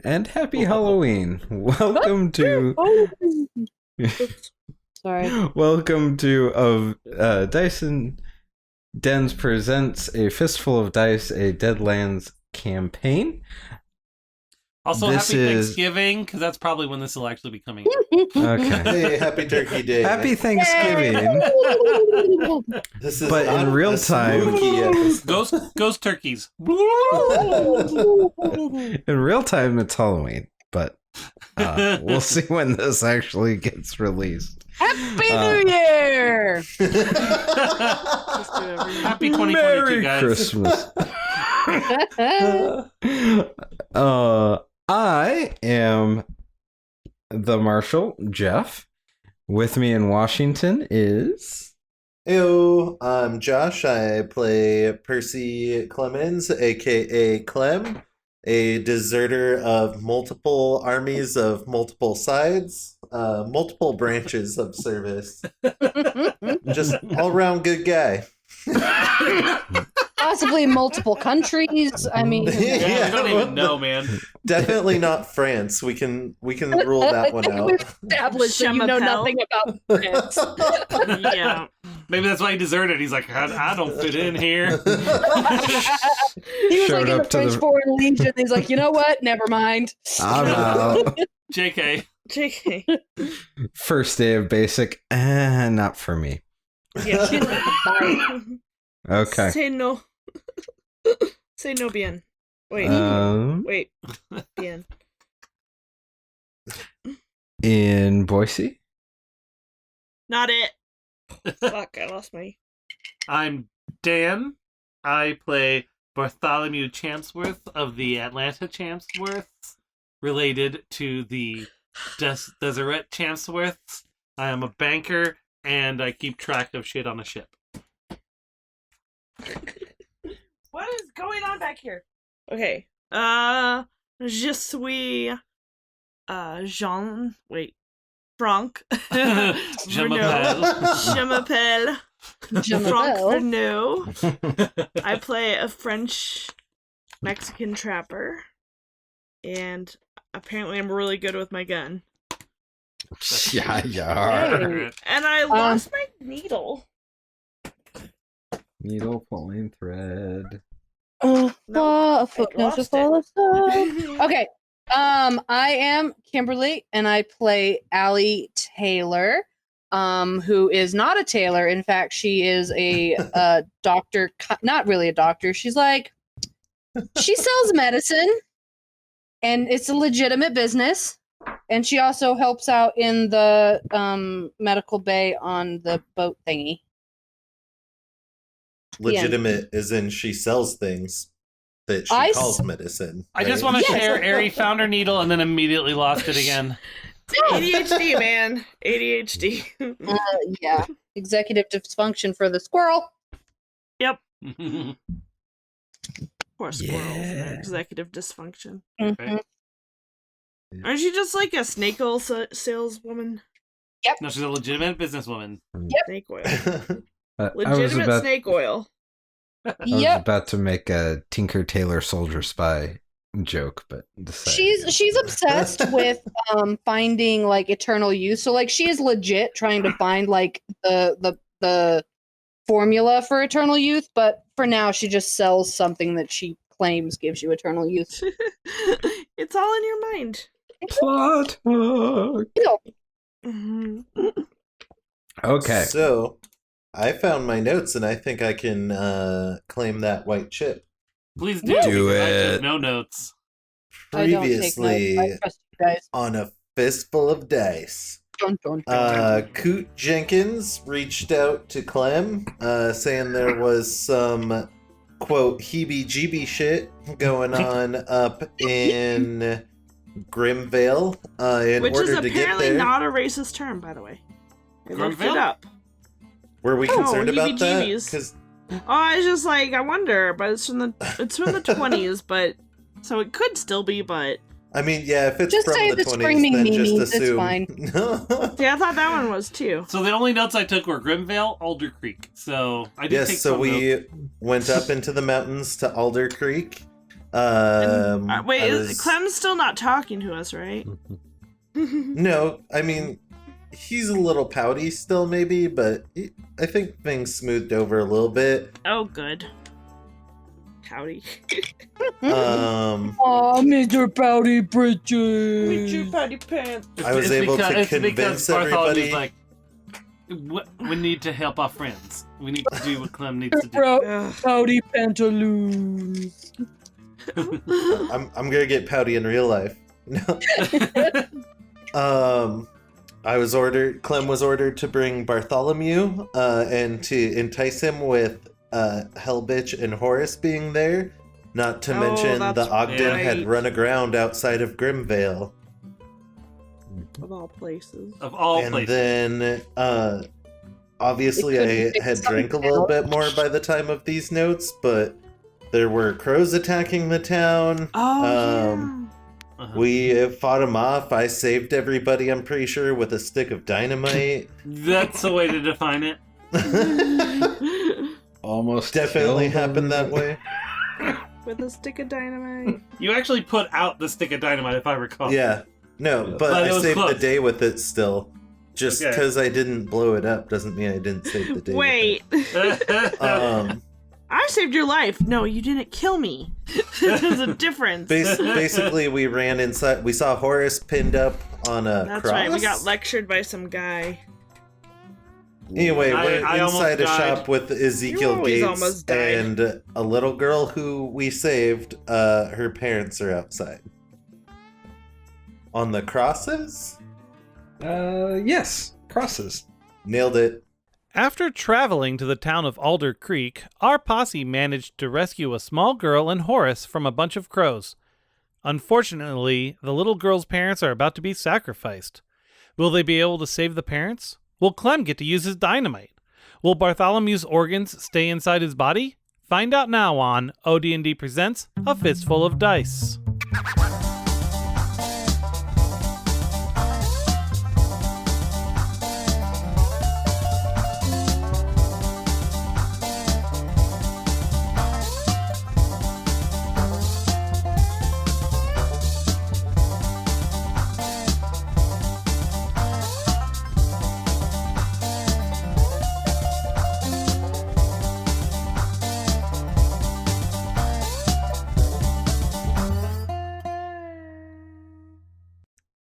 and happy Halloween. Welcome to Sorry. welcome to Dyson Dens presents a Fistful of Dice, a Deadlands campaign. Also, This happy is- Thanksgiving, because that's probably when this will actually be coming Okay. Hey, happy Turkey Day. Happy Thanksgiving. This is But in not real a time- spooky episode. out. Ghost turkeys. In real time, it's Halloween, but we'll see when this actually gets released. Happy New Year! Happy 2022, Merry guys. Christmas. I am the Marshal, Jeff. With me in Washington is... Heyo, I'm Josh. I play Percy Clemens, aka Clem, a deserter of multiple armies of multiple sides, multiple branches of service. Just all-around good guy. Possibly multiple countries. I mean, Yeah, we don't even know, man. Definitely not France. We can rule that one out. We've established that you know Chamapel. nothing about France. Yeah. Maybe that's why he deserted. He's like, I don't fit in here. He was Showed like in up the to French the- Foreign Legion. He's like, you know what? Never mind. I'm out. JK. JK. First day of basic. Not for me. Yeah. Bye. Okay. Say no. Say no bien. Wait. Wait. Bien. In Boise? Not it. Fuck, I lost my... I'm Dan. I play Bartholomew Champsworth of the Atlanta Champsworths, related to the Deseret Champsworths. I am a banker, and I keep track of shit on a ship. What is going on back here? Okay. Je suis... Jean... Wait. Franck. Je Renaud. Je m'appelle Franck Jamabelle. Renaud. I play a French Mexican trapper, and apparently I'm really good with my gun. Yeah, yeah. Hey. And I lost my needle. Needle pulling thread. A I footnote lost full of stuff. Okay. I am Kimberly, and I play Allie Taylor, who is not a tailor. In fact, she is a doctor. Not really a doctor. She's like, she sells medicine, and it's a legitimate business. And she also helps out in the medical bay on the boat thingy. Legitimate as in she sells things that she I calls s- medicine. I just right? want to Yes. share Ari found her needle and then immediately lost it again. ADHD, man. ADHD. Yeah, executive dysfunction for the squirrel. Poor squirrels and their Yeah. executive dysfunction. Mhm. Aren't you just like a snake oil saleswoman? No, she's a legitimate businesswoman. Snake oil. I was Legitimate about snake oil. I was Yep. about to make a Tinker Tailor Soldier Spy joke, but decided. She's obsessed with finding like eternal youth. So like she is legit trying to find like the formula for eternal youth, but for now she just sells something that she claims gives you eternal youth. It's all in your mind. Plot hook. Mhm. Okay. So, I found my notes and I think I can claim that white chip. Please Do because I it. took no notes. I don't take Previously notes. I trust you guys. on a fistful of dice. Dun, dun, dun. Coot Jenkins reached out to Clem, saying there was some, quote, heebie-jeebie shit going on up in Grimvale. In Which is order to get apparently there, not a racist term, by the way. I looked it Grimvale? up. were we Oh, concerned about that? heebie-jeebies. Because Oh, I was just like, I wonder, but it's from the 20s, but so it could still be, but I mean, yeah, if it's Just from say the the 20s, screaming then just memes, it's assume. fine. yeah, I thought that one was too. So the only notes I took were Grimvale, Alder Creek. So I did take Yes, so some we notes. went up into the mountains to Alder Creek. Wait, I was- Clem's still not talking to us, right? No, I mean, he's a little pouty still, maybe, but I think things smoothed over a little bit. Oh, good. Howdy. Oh, Mr. Pouty Bridges. Patty Pants. I was able to it's because convince Bartholomew's everybody. like, we need to help our friends. We need to do what Clem needs to do. Ugh. Pouty Pantaloons. I'm gonna get pouty in real life. No. Clem was ordered to bring Bartholomew, and to entice him with Hellbitch and Horace being there. Not to mention that's the Ogden right. had run aground outside of Grimvale. Of all places. Of all And places. then, obviously It could I had be drank a little bit more by the time of these notes, but there were crows attacking the town. Oh, Uh-huh. We fought them off. I saved everybody, I'm pretty sure, with a stick of dynamite. That's the way to define it. yeah. Almost Definitely killed happened that way. With a stick of dynamite. You actually put out the stick of dynamite, if I recall. Yeah. No, but But it I was saved the close. day with it still. Just Okay. because I didn't blow it up doesn't mean I didn't save the day. Wait. With it. I saved your life. No, you didn't kill me. There's a difference. Basically, we ran inside. We saw Horace pinned up on a That's cross. right. We got lectured by some guy. Anyway, I- we're I almost inside a died. shop with You Ezekiel always Gates almost died. and a little girl who we saved. Her parents are outside. On the crosses? Yes, crosses. Nailed it. After traveling to the town of Alder Creek, our posse managed to rescue a small girl and Horace from a bunch of crows. Unfortunately, the little girl's parents are about to be sacrificed. Will they be able to save the parents? Will Clem get to use his dynamite? Will Bartholomew's organs stay inside his body? Find out now on ODND Presents A Fistful of Dice.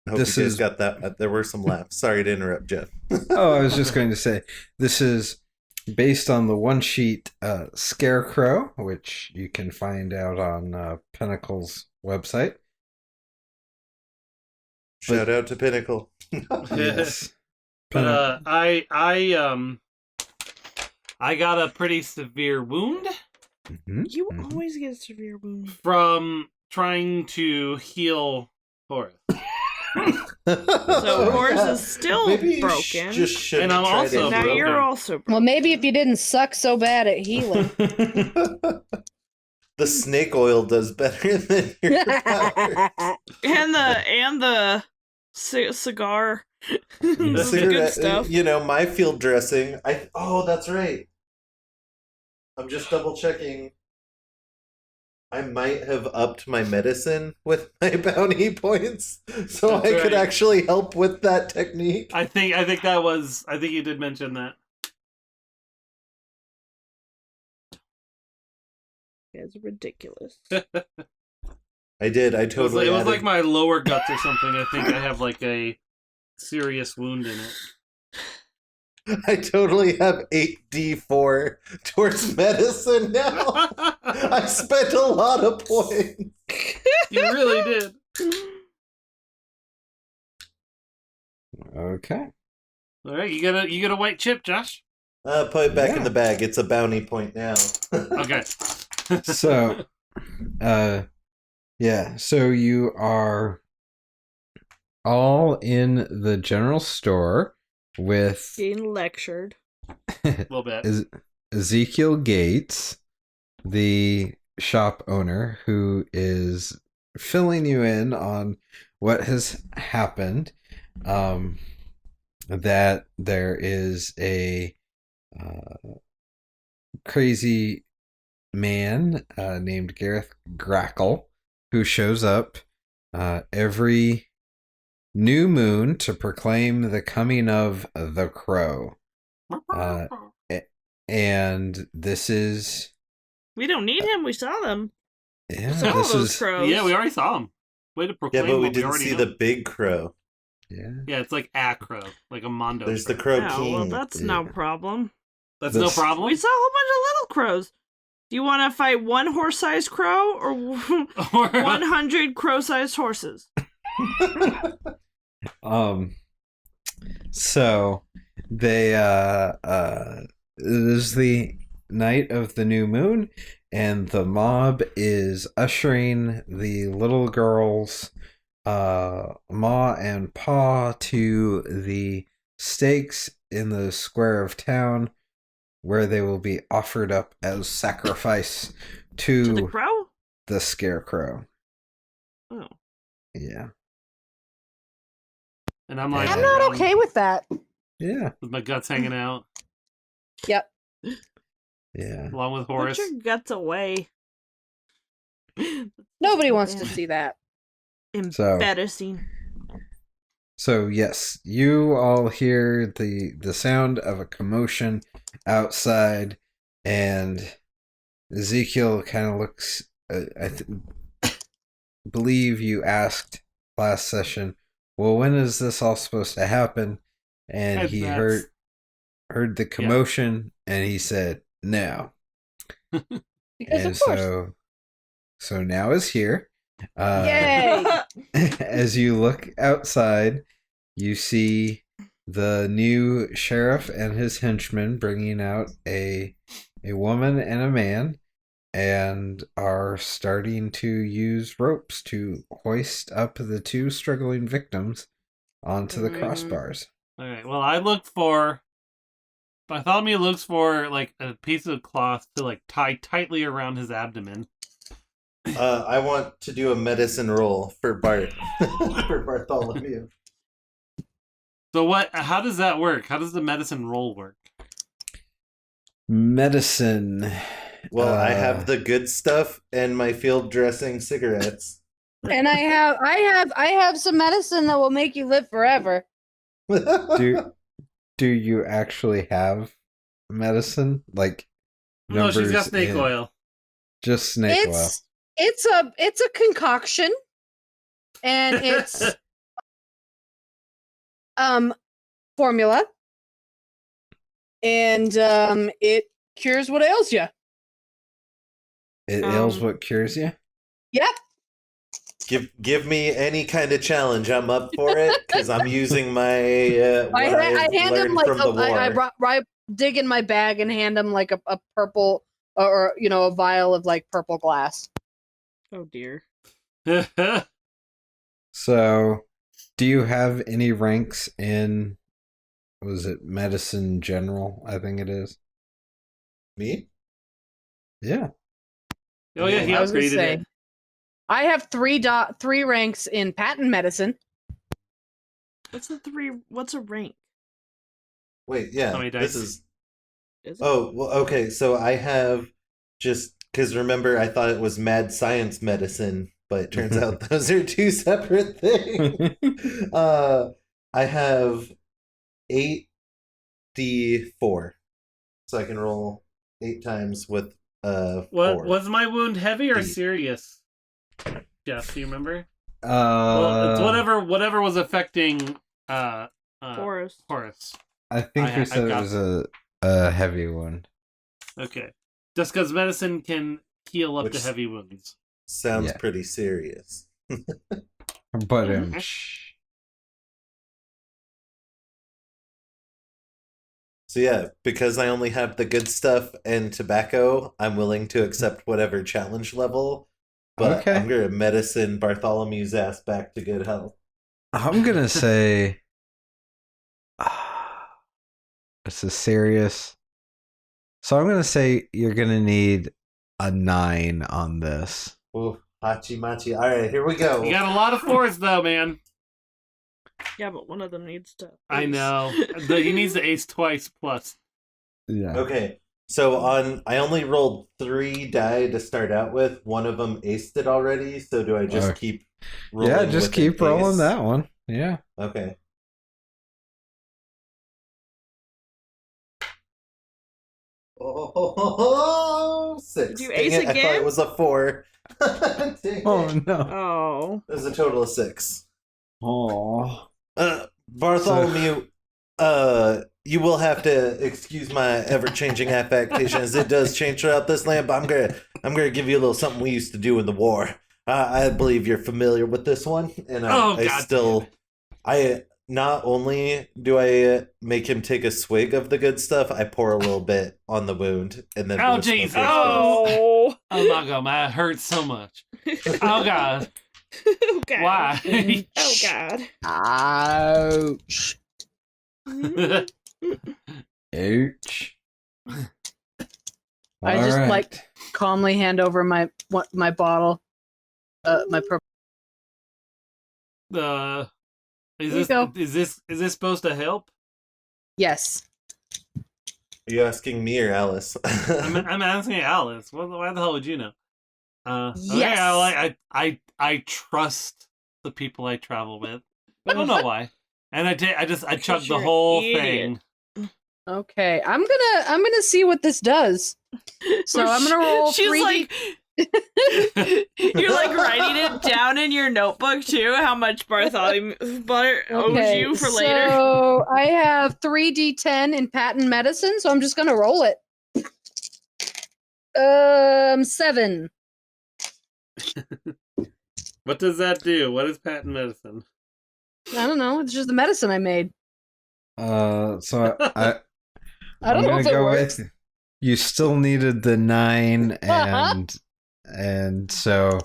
I hope This you guys is- got that. There were some laughs. Sorry to interrupt, Jeff. Oh, I was just going to say, this is based on the one sheet Scarecrow, which you can find out on Pinnacle's website. Shout out to Pinnacle. Yes. But I got a pretty severe wound Mhm, You mhm. always get a severe wound. from trying to heal Horace. So Horace is still Maybe you broken. just should And I'm try also to Now broken. you're also broken. Well, maybe if you didn't suck so bad at healing. The snake oil does better than your powder. And the cigar. The Cigarette, good stuff. You know, my field dressing. Oh, that's right. I'm just double checking. I might have upped my medicine with my bounty points, so That's I could right. actually help with that technique. I think you did mention that. It's ridiculous. I did. I It was, totally. it was added- like my lower guts or something. I think I have like a serious wound in it. I totally have 8d4 towards medicine now. I spent a lot of points. You really did. Okay. All right, you got a white chip, Josh. Put it back in Yeah. the bag. It's a bounty point now. Okay. So, yeah, so you are all in the general store with Getting lectured. A little bit. Ezekiel Gates, the shop owner, who is filling you in on what has happened. That there is a crazy man named Gareth Grackle, who shows up every new moon to proclaim the coming of the crow. And this is... We don't need him. We saw them. Yeah, Saw all this those is... crows. Yeah, we already saw him. Way to proclaim. Yeah, but we what didn't already see know. the big crow. Yeah. Yeah, it's like a crow, like a mondo. There's the crow. crow Oh, king. well, that's no problem. That's This- no problem. We saw a whole bunch of little crows. Do you want to fight one horse-sized crow or 100 crow-sized horses? So they it is the night of the new moon, and the mob is ushering the little girls Ma and Pa to the stakes in the square of town, where they will be offered up as sacrifice To the crow? the scarecrow. Oh. Yeah. And I'm like, I'm not okay with that. Yeah. with my guts hanging out, Yep. Yeah. along with Put Horace. your guts away. Nobody wants to see that. Embarrassing. So yes, you all hear the sound of a commotion outside, and Ezekiel kind of looks. Believe you asked last session, well, when is this all supposed to happen? And he That's- heard the commotion, and he said, "Now." Because And of course. so now is here. Yay! As you look outside, you see the new sheriff and his henchmen bringing out a woman and a man, and are starting to use ropes to hoist up the two struggling victims onto the crossbars. All right. Well, Bartholomew looks for like a piece of cloth to like tie tightly around his abdomen. I want to do a medicine roll for Bart. For Bartholomew. So what? How does that work? How does the medicine roll work? Medicine. Well, I have the good stuff and my field dressing cigarettes. And I have some medicine that will make you live forever. Do you actually have medicine? Like No, she's got numbers snake in- oil. Just snake oil. It's a concoction, and it's formula, and it cures what ails you. It ails what cures you? Yep. Give me any kind of challenge. I'm up for it because I'm using my. I hand him like from the war. I dig in my bag and hand him like a purple or a vial of like purple glass. Oh dear. So, do you have any ranks in, was it medicine general? I think it is. Me? Yeah. Oh yeah, he I was gonna upgraded say, it. I have three ranks in patent medicine. What's a rank? Wait, yeah. How many This dice? is. Is it? Oh, well, okay. So I have just because remember I thought it was mad science medicine, but it turns out those are two separate things. I have 8d4, so I can roll 8 times with What 4. was my wound heavy or D. serious? Jeff, do you remember? Well, it's whatever was affecting Forest. Horace. I think I you said it got- was a heavy one. Okay, just because medicine can heal up Which- to heavy wounds. Sounds Yeah. pretty serious. But So yeah, because I only have the good stuff and tobacco, I'm willing to accept whatever challenge level. But Okay. I'm gonna medicine Bartholomew's ass back to good health. I'm gonna say this is serious. So I'm gonna say you're gonna need a 9 on this. Ooh, hachi machi. All right, here we go. You got a lot of fours though, man. Yeah, but one of them needs to. I ace. know. He needs to ace twice plus. Yeah. Okay, So I only rolled 3 die to start out with. One of them aced it already. So do I just keep rolling? Yeah, just with keep an rolling ace? that one. Yeah. Okay. Oh, 6. Did you Dang ace it, I thought again? it was a 4. Dang Oh it. no. Oh. It was a total of 6. Oh. Bartholomew, you will have to excuse my ever-changing affectations. It does change throughout this land, but I'm gonna give you a little something we used to do in the war. I believe you're familiar with this one, and I not only do I make him take a swig of the good stuff, I pour a little bit on the wound, and then Oh, blow smoke jeez. his face. Oh. Oh my god, my hurts so much. Oh god. Oh, God. Why? Oh, God. Ouch. Ouch. I just All right. like calmly hand over my bottle, my purple. Is Here you go. this supposed to help? Yes. Are you asking me or Alice? I'm asking Alice. Why the hell would you know? Yes. Okay, I trust the people I travel with. I don't know why. And I chugged the you're an whole idiot. thing. Okay, I'm gonna see what this does. So I'm gonna roll She's 3D. like, you're like writing it down in your notebook too. How much Bartholomew owes you for later? So I have 3d10 in patent medicine, so I'm just gonna roll it. 7. What does that do? What is patent medicine? I don't know. It's just the medicine I made. So I I'm don't know gonna if it go works. with. You still needed the 9, and so,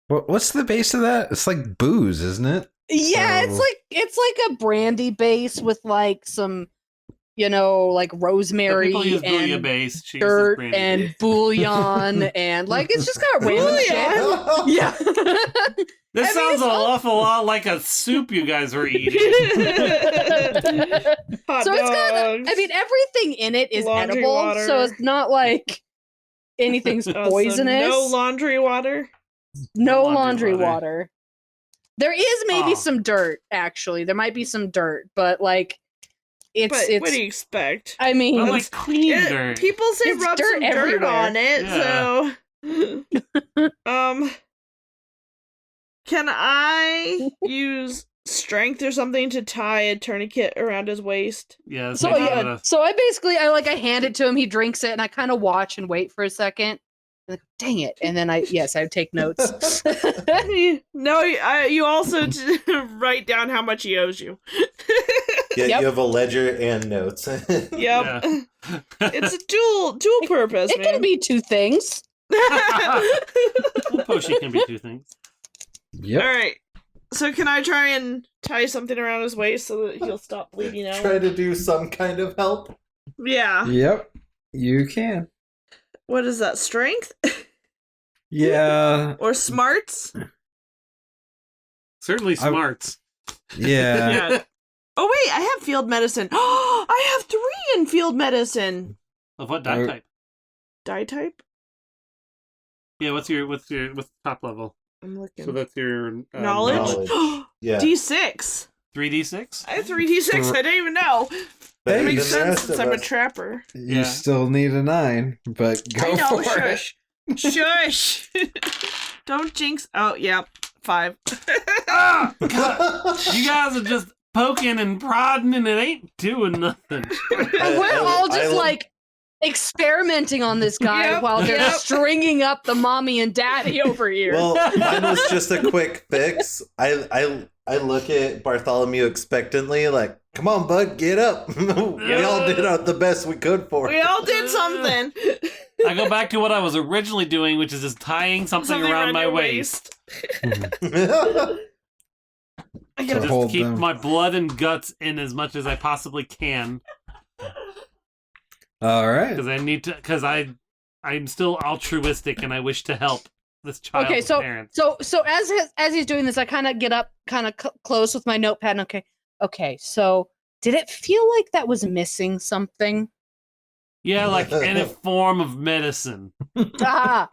what's the base of that? It's like booze, isn't it? Yeah, So- it's like a brandy base with like some, like Some rosemary people use and bouillabaisse. She uses dirt brandy. and bouillon and like it's just got random shit. Yeah. This I mean, sounds it's an all- awful lot like a soup you guys were eating. Hot So it's got, dogs. I mean, everything in it is Laundry edible, water. so it's not like anything's Oh, so poisonous. no laundry water. No laundry laundry water. water. There is maybe Oh. some dirt, actually. There might be some dirt, but like it's But what do you expect? I mean, But like clean Yeah, dirt. people say It's rub dirt some dirt everywhere. on it, so can I use strength or something to tie a tourniquet around his waist? Yeah. so yeah. So I hand it to him, he drinks it, and I kind of watch and wait for a second. And like, dang it. And then I take notes. No, you also write down how much he owes you. Yeah, Yep. you have a ledger and notes. Yep. Yeah. It's a dual purpose, It man. can be 2 things. Poshi can be 2 things. Yep. Alright. So can I try and tie something around his waist so that he'll stop bleeding out? Try to do some kind of help. Yeah. Yep. You can. What is that? Strength? Yeah. Or smarts? Certainly smarts. Yeah. Yeah. Oh wait, I have field medicine. Oh, I have 3 in field medicine. Of what die Oh. type? Die type? Yeah. What's the top level? I'm looking. So that's your Knowledge? Yeah. D6. 3d6. I have 3d6. I didn't even know. Better Hey, than Makes the sense rest since of I'm a us. trapper. You Yeah. still need a 9, but go I know, for it. shush. Shush. Don't jinx. Oh, yeah. 5. Ah, God. You guys are just poking and prodding, and it ain't doing nothing. We're all just I- like experimenting on this guy Yep, while they're yep. stringing up the mommy and daddy over here. Well, mine was just a quick fix. I look at Bartholomew expectantly, like, "Come on, bud, get up." We all did the best we could for We him. all did something. I go back to what I was originally doing, which is just tying something around my your waist. I So gotta Just hold keep them. my blood and guts in as much as I possibly can, All right. because I need to. Because I'm still altruistic and I wish to help this child's Okay, so parents. so as he's doing this, I kind of get up, kind of close with my notepad. And okay. So did it feel like that was missing something? Yeah, like any form of medicine. Ah,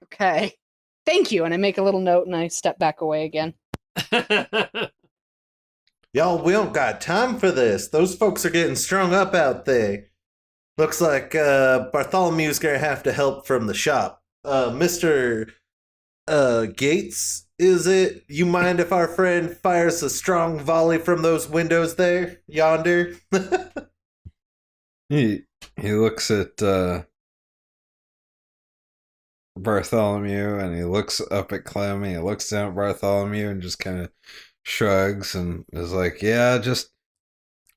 okay. Thank you. And I make a little note and I step back away again. Y'all, we don't got time for this. Those folks are getting strung up out there. Looks like Bartholomew's gonna have to help from the shop. Mr. Gates, is it? You mind if our friend fires a strong volley from those windows there, yonder? He looks at Bartholomew, and he looks up at Clem, and he looks down at Bartholomew and just kind of shrugs and is like, yeah, just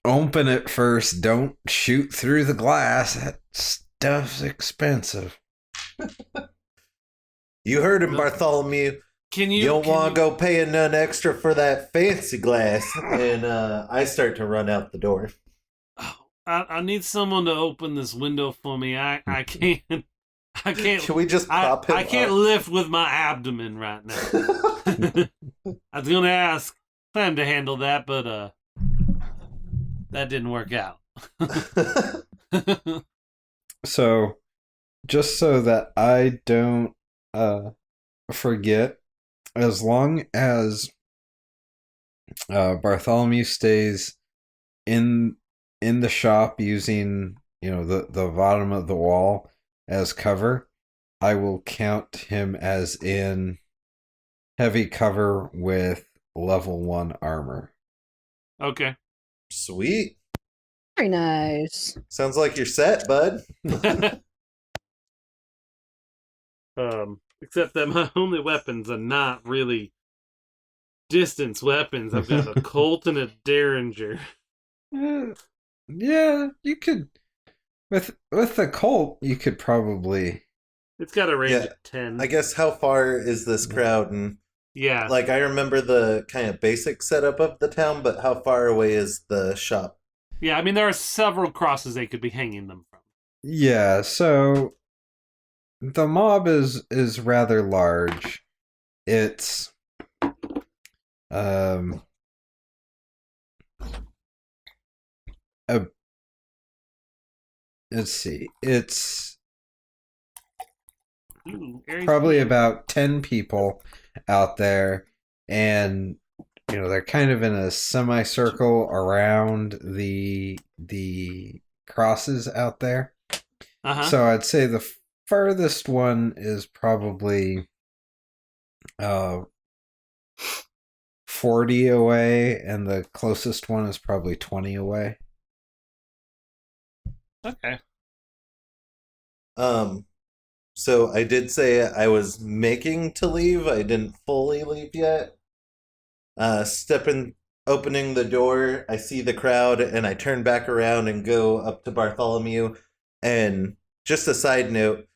open it first. Don't shoot through the glass. That stuff's expensive. You heard him, Bartholomew. You don't want to go paying none extra for that fancy glass. And I start to run out the door. I need someone to open this window for me. I can't. Can we just prop him I can't up? lift with my abdomen right now. I was gonna ask Clem to handle that, but that didn't work out. So, just so that I don't forget, as long as Bartholomew stays in the shop using, the bottom of the wall as cover, I will count him as in heavy cover with level 1 armor. Okay. Sweet. Very nice. Sounds like you're set, bud. Except that my only weapons are not really distance weapons. I've got a Colt and a Derringer. Yeah, you could with the Colt, you could probably. It's got a range of 10. I guess how far is this crowd? And Yeah. like I remember the kind of basic setup of the town, but how far away is the shop? Yeah, I mean there are several crosses they could be hanging them from. Yeah, so the mob is rather large. It's let's see. It's probably about 10 people out there, and they're kind of in a semicircle around the crosses out there. Uh-huh. So I'd say the furthest one is probably 40 away, and the closest one is probably 20 away. Okay. So I did say I was making to leave. I didn't fully leave yet. Opening the door, I see the crowd, and I turn back around and go up to Bartholomew. And just a side note,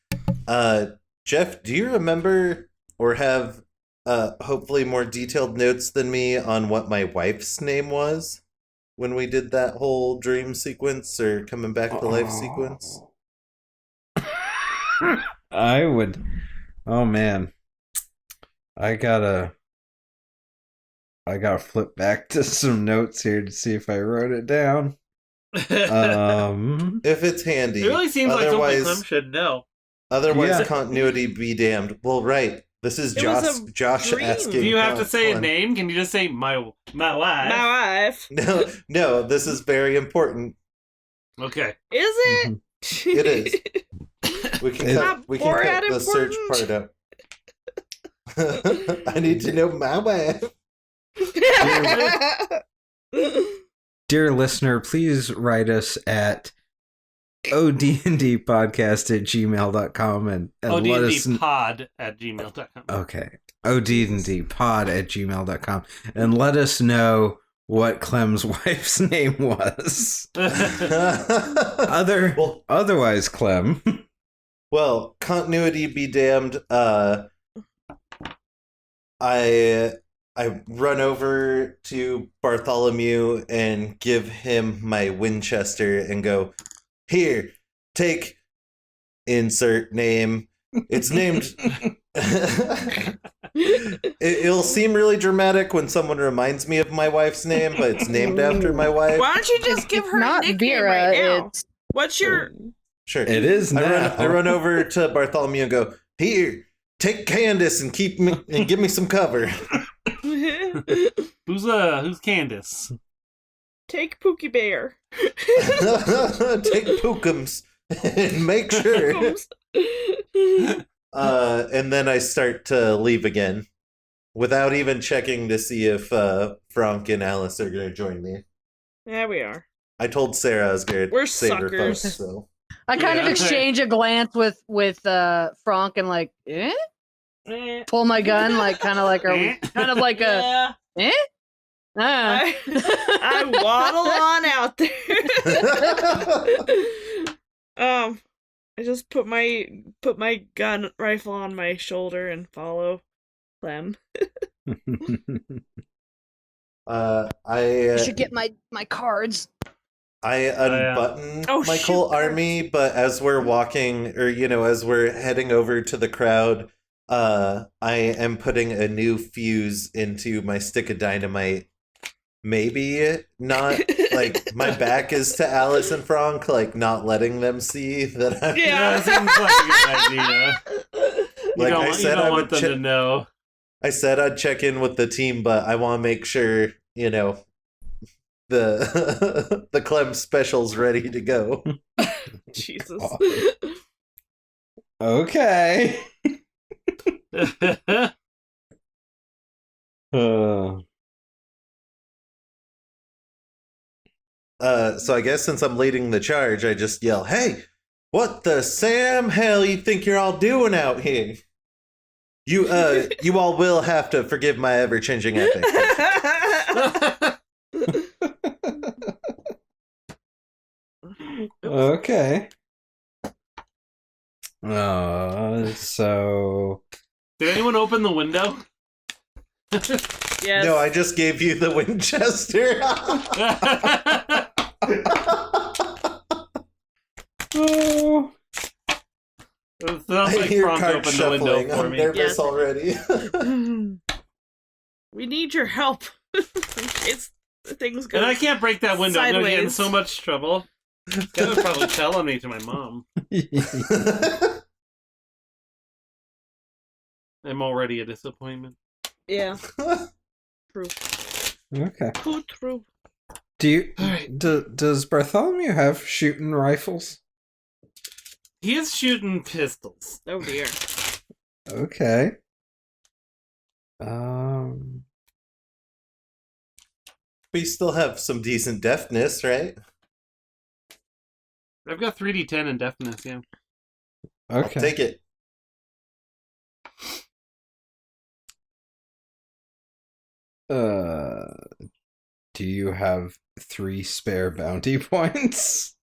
Jeff, do you remember or have hopefully more detailed notes than me on what my wife's name was when we did that whole dream sequence or coming back to life sequence? I would. Oh man, I gotta flip back to some notes here to see if I wrote it down. If it's handy. It really seems like something otherwise, Clem should know. Otherwise, Yeah. continuity be damned. Well, right. This is It was a Josh dream. asking. Do you have to say a Clem. name? Can you just say my wife? My wife. No, this is very important. Okay. Is it? It is. We can cut Borat the search important? part out. I need to know my wife. Dear listener, please write us at odndpodcast@gmail.com and let us ODNDpod@gmail.com. okay, odndpod@gmail.com and let us know what Clem's wife's name was. Otherwise, Clem. Well, continuity be damned. I run over to Bartholomew and give him my Winchester and go, here, take insert name. It's named. It'll seem really dramatic when someone reminds me of my wife's name, but it's named after my wife. Why don't you just give It's her a not nickname Vera. right now? It's What's your Sure. It is now. I run over to Bartholomew and go, "Here, take Candace and give me some cover." Who's Candace? Take Pookie Bear. Take Pookums and make sure. And then I start to leave again without even checking to see if Frank and Alice are going to join me. Yeah, we are. I told Sarah I was going We're to save her suckers. folks, so. I kind of Yeah. exchange a glance with Frank and like, Eh. pull my gun, like kind of like a kind of like a Yeah. ah. I waddle on out there. I just put my gun rifle on my shoulder and follow Clem. I should get my cards. I unbutton Oh, my shoot. whole army, but as we're walking, or as we're heading over to the crowd, I am putting a new fuse into my stick of dynamite. Maybe not, like, my back is to Alice and Frank, like, not letting them see that I'm... Yeah, that seems like a good idea. Like I You said, don't I want would them to know. I said I'd check in with the team, but I want to make sure, the the Clem special's ready to go. Jesus. Okay. So I guess since I'm leading the charge, I just yell, "Hey, what the Sam hell you think you're all doing out here? You all will have to forgive my ever-changing epic." Okay. So Did anyone open the window? Yes. No, I just gave you the Winchester. oh, It sounds I like hear Frank cards opened the window shuffling. for I'm me. nervous Yes. already. We need your help. In case things go. And I can't break that window. I'm going to get in Sideways. so much trouble. That would probably tell on me to my mom. I'm already a disappointment. Yeah. True. okay. True. Does Bartholomew have shooting rifles? He is shooting pistols. Oh dear. Okay. We still have some decent deftness, right? I've got 3d10 in deafness, yeah. I'll Okay. take it. Do you have 3 spare bounty points?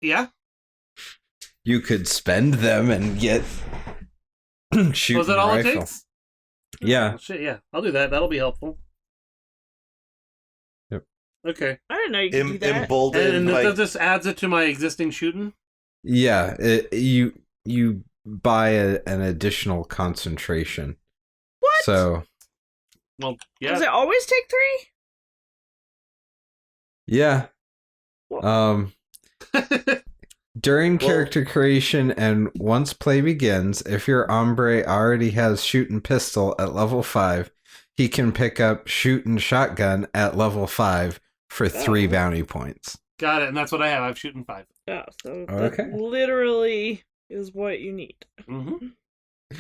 Yeah? You could spend them and get shooting Was that all rifle. it takes? Yeah. Oh, shit, yeah. I'll do that. That'll be helpful. Yep. Okay. I didn't know you could do that. Emboldened And by... that just adds it to my existing shooting? Yeah. You buy an additional concentration. What? So Well, Does yeah. it always take 3? yeah. Well- During Well- character creation and once play begins, if your hombre already has shooting pistol at level 5, he can pick up shooting shotgun at level 5 for 3 Oh. bounty points. Got it, and that's what I have. I'm shooting 5. Yeah, so Okay. that literally is what you need. Mm-hmm.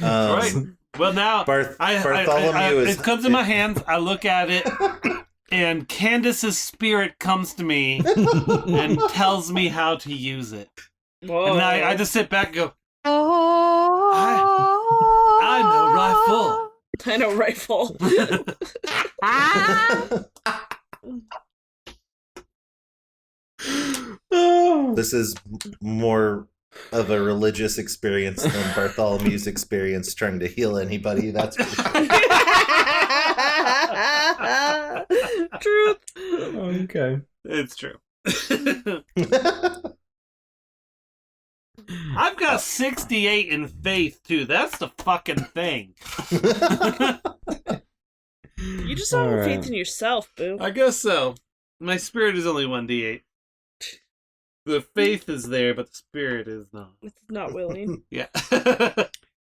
All right. Well, now Bartholomew is... it comes in my hands. I look at it, and Candace's spirit comes to me and tells me how to use it. Whoa. And I just sit back and go, Oh, I know rifle. I know rifle. This is more of a religious experience than Bartholomew's experience trying to heal anybody. That's for sure. Truth. Okay. It's true. I've got 68 in faith, too. That's the fucking thing. You just don't have Alright. faith in yourself, boo. I guess so. My spirit is only 1d8. The faith is there, but the spirit is not. It's not willing. Yeah.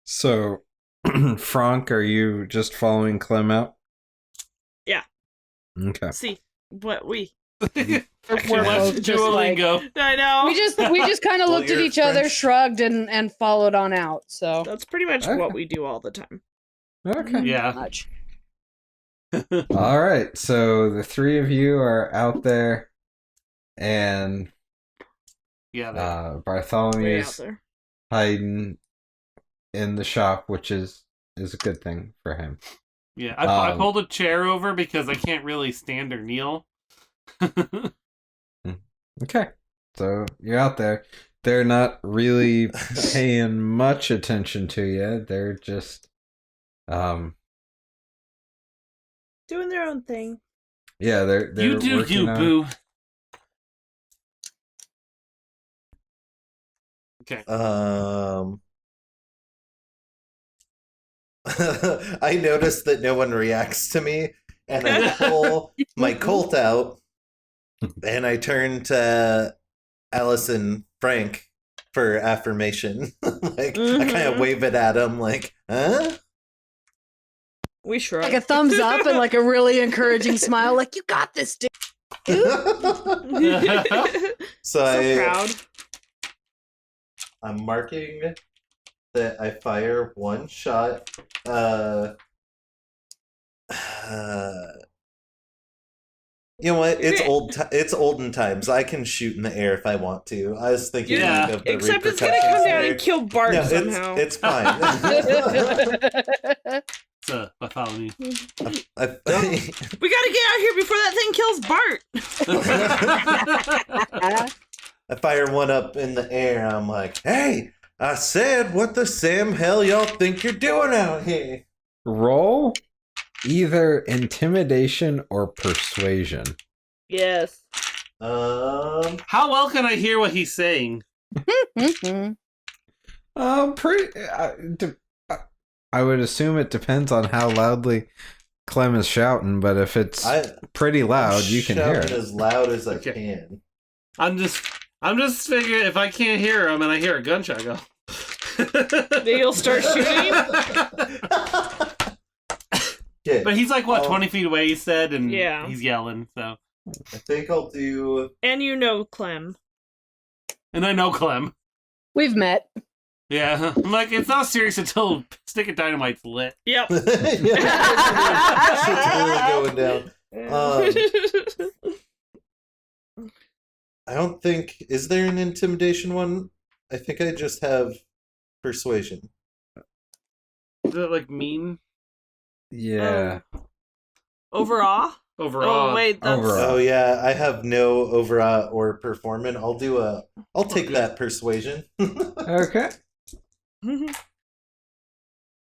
So, Frank, are you just following Clem out? Yeah. Okay. See, what we. We're Watch both just like- Duolingo. I know. we just kind of Well, looked at you're each other, French. shrugged, and followed on out. So That's pretty much Okay. what we do all the time. Okay. Yeah. much. All right. So the three of you are out there, and Yeah. Way out Bartholomew's there. hiding in the shop, which is a good thing for him. Yeah. I Um, pulled a chair over because I can't really stand or kneel. Okay. So you're out there. They're not really paying much attention to you. They're just, Doing their own thing. yeah, they're You do working you, on- boo. Okay. I noticed that no one reacts to me, and I pull my Colt out, and I turn to Allison Frank for affirmation. I kind of wave it at him, like, huh? We shrug. Like a thumbs up and like a really encouraging smile, like you got this, dude. So proud. I'm marking that I fire one shot. You know what? It's it's olden times. I can shoot in the air if I want to. I was thinking Yeah. like, of the Except it's gonna repercussions come down there. and kill Bart No, somehow. it's fine. It's a Bartholomew. We gotta get out here before that thing kills Bart. I fire one up in the air. I'm like, hey, I said, what the Sam hell y'all think you're doing out here? Roll either intimidation or persuasion. Yes. How well can I hear what he's saying? I would assume it depends on how loudly Clem is shouting, but if it's pretty loud, you can hear shouting it. as loud as I Okay. can. I'm just figuring if I can't hear him and I hear a gunshot go. Then you'll start shooting. Okay, But he's like, what, Oh. 20 feet away, he said, and Yeah. he's yelling, so. I think I'll do. And you know Clem. And I know Clem. We've met. Yeah. I'm like, it's not serious until Stick of Dynamite's lit. Yep. Yeah, shit's really going down. I don't think. Is there an intimidation one? I think I just have persuasion. Is it like mean Yeah. Overall? overall? Oh, wait. That's... Overall. Oh yeah, I have no overall or performance. I'll take Okay. that persuasion. Okay.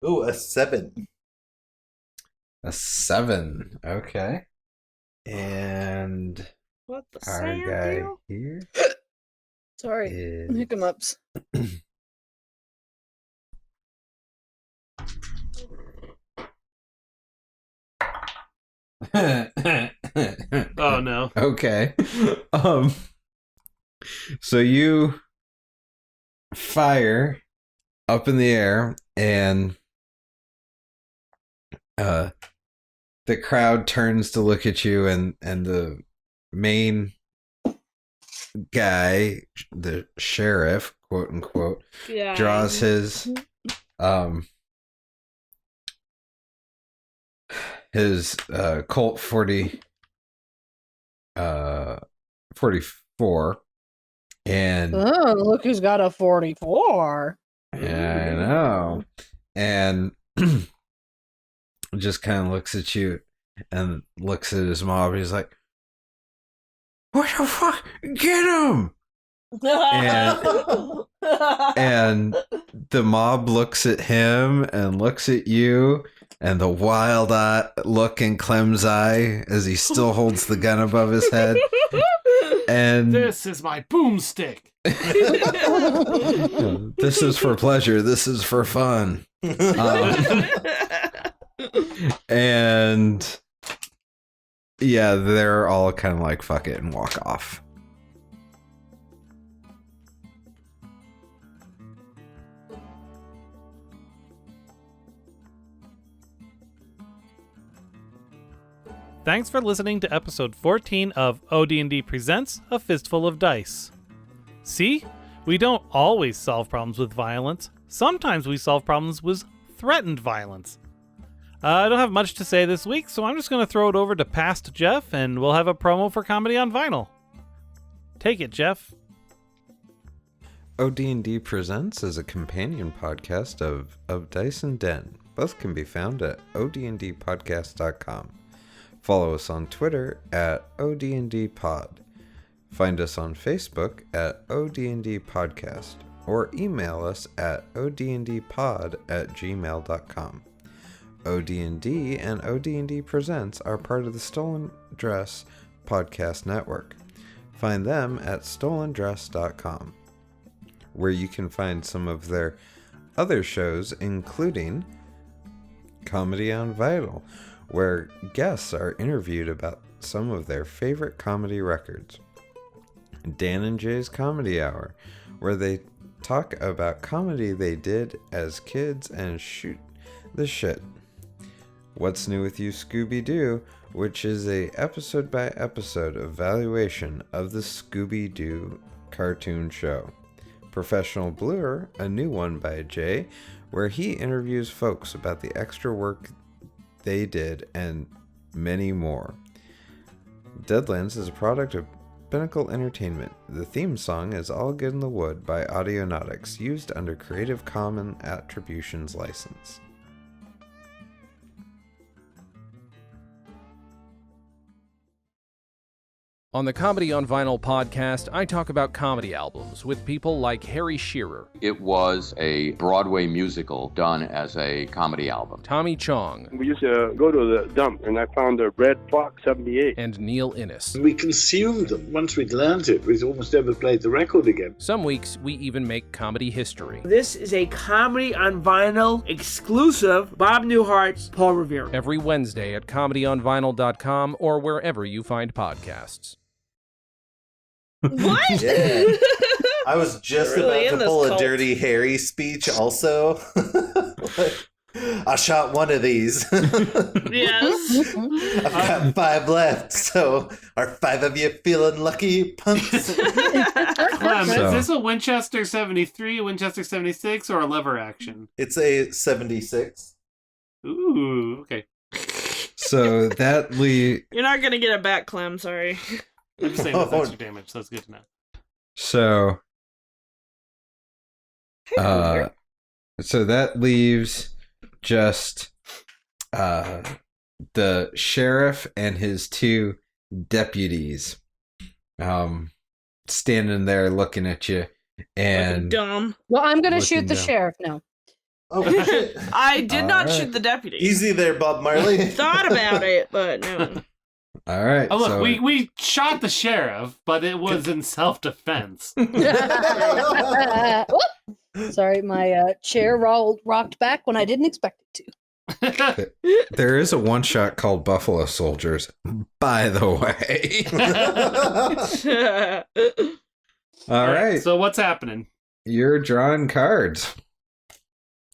Ooh, a 7. A 7. Okay. And What the our sand guy deal? here Sorry. is Hiccups. Oh no. Okay. So you fire up in the air and the crowd turns to look at you and the main guy, the sheriff, quote unquote, Yeah. draws his Colt 44 and Oh, look who's got a 44. yeah, I know. And just kind of looks at you and looks at his mom. He's like, "What the fuck? Get him!" And the mob looks at him and looks at you, and the wild eye look in Clem's eye as he still holds the gun above his head. And This is my boomstick. this is for pleasure. This is for fun. And yeah, they're all kind of like, fuck it, and walk off. Thanks for listening to episode 14 of ODND Presents A Fistful of Dice. See? We don't always solve problems with violence. Sometimes we solve problems with threatened violence. I don't have much to say this week, so I'm just going to throw it over to Past Jeff, and we'll have a promo for Comedy on Vinyl. Take it, Jeff. OD&D Presents is a companion podcast of Dice and Den. Both can be found at odndpodcast.com. Follow us on Twitter at ODNDpod. Find us on Facebook at ODND Podcast, or email us at odndpod@gmail.com. ODND and ODND Presents are part of the Stolen Dress Podcast Network. Find them at stolendress.com, where you can find some of their other shows, including Comedy on Vinyl, where guests are interviewed about some of their favorite comedy records. Dan and Jay's Comedy Hour, where they talk about comedy they did as kids and shoot the shit. What's New With You, Scooby-Doo, which is a episode-by-episode evaluation of the Scooby-Doo cartoon show. Professional Blur, a new one by Jay, where he interviews folks about the extra work they did, and many more. Deadlands is a product of Pinnacle Entertainment. The theme song is All Good in the Wood by Audionautics, used under Creative Commons Attributions license. On the Comedy on Vinyl podcast, I talk about comedy albums with people like Harry Shearer. It was a Broadway musical done as a comedy album. Tommy Chong. We used to go to the dump, and I found a Red Fox 78. And Neil Innes. We consumed them. Once we'd learned it, we'd almost never played the record again. Some weeks, we even make comedy history. This is a Comedy on Vinyl exclusive Bob Newhart's Paul Revere. Every Wednesday at comedyonvinyl.com or wherever you find podcasts. What? Yeah. I was just Really about in to this pull a cult. Dirty Harry speech also. I shot one of these. Yes. I've got 5 left, so are 5 of you feeling lucky, punks? Clem, So- is this a Winchester 73, a Winchester 76, or a lever action? It's a 76. Ooh, okay. So that You're not gonna get it back, Clem. Sorry. I'm just saying that's extra damage, so that's good to know. So that leaves just the sheriff and his 2 deputies standing there looking at you, and Dumb. Well, I'm gonna Looking shoot the down. sheriff now. Oh, shit. I did not Alright. shoot the deputy. Easy there, Bob Marley. Thought about it, but no. all right. Oh, look, so we shot the sheriff, but it was in self-defense. Whoop. Sorry, my chair rocked back when I didn't expect it to. there is a one-shot called Buffalo Soldiers, by the way. All right. So what's happening? You're drawing cards.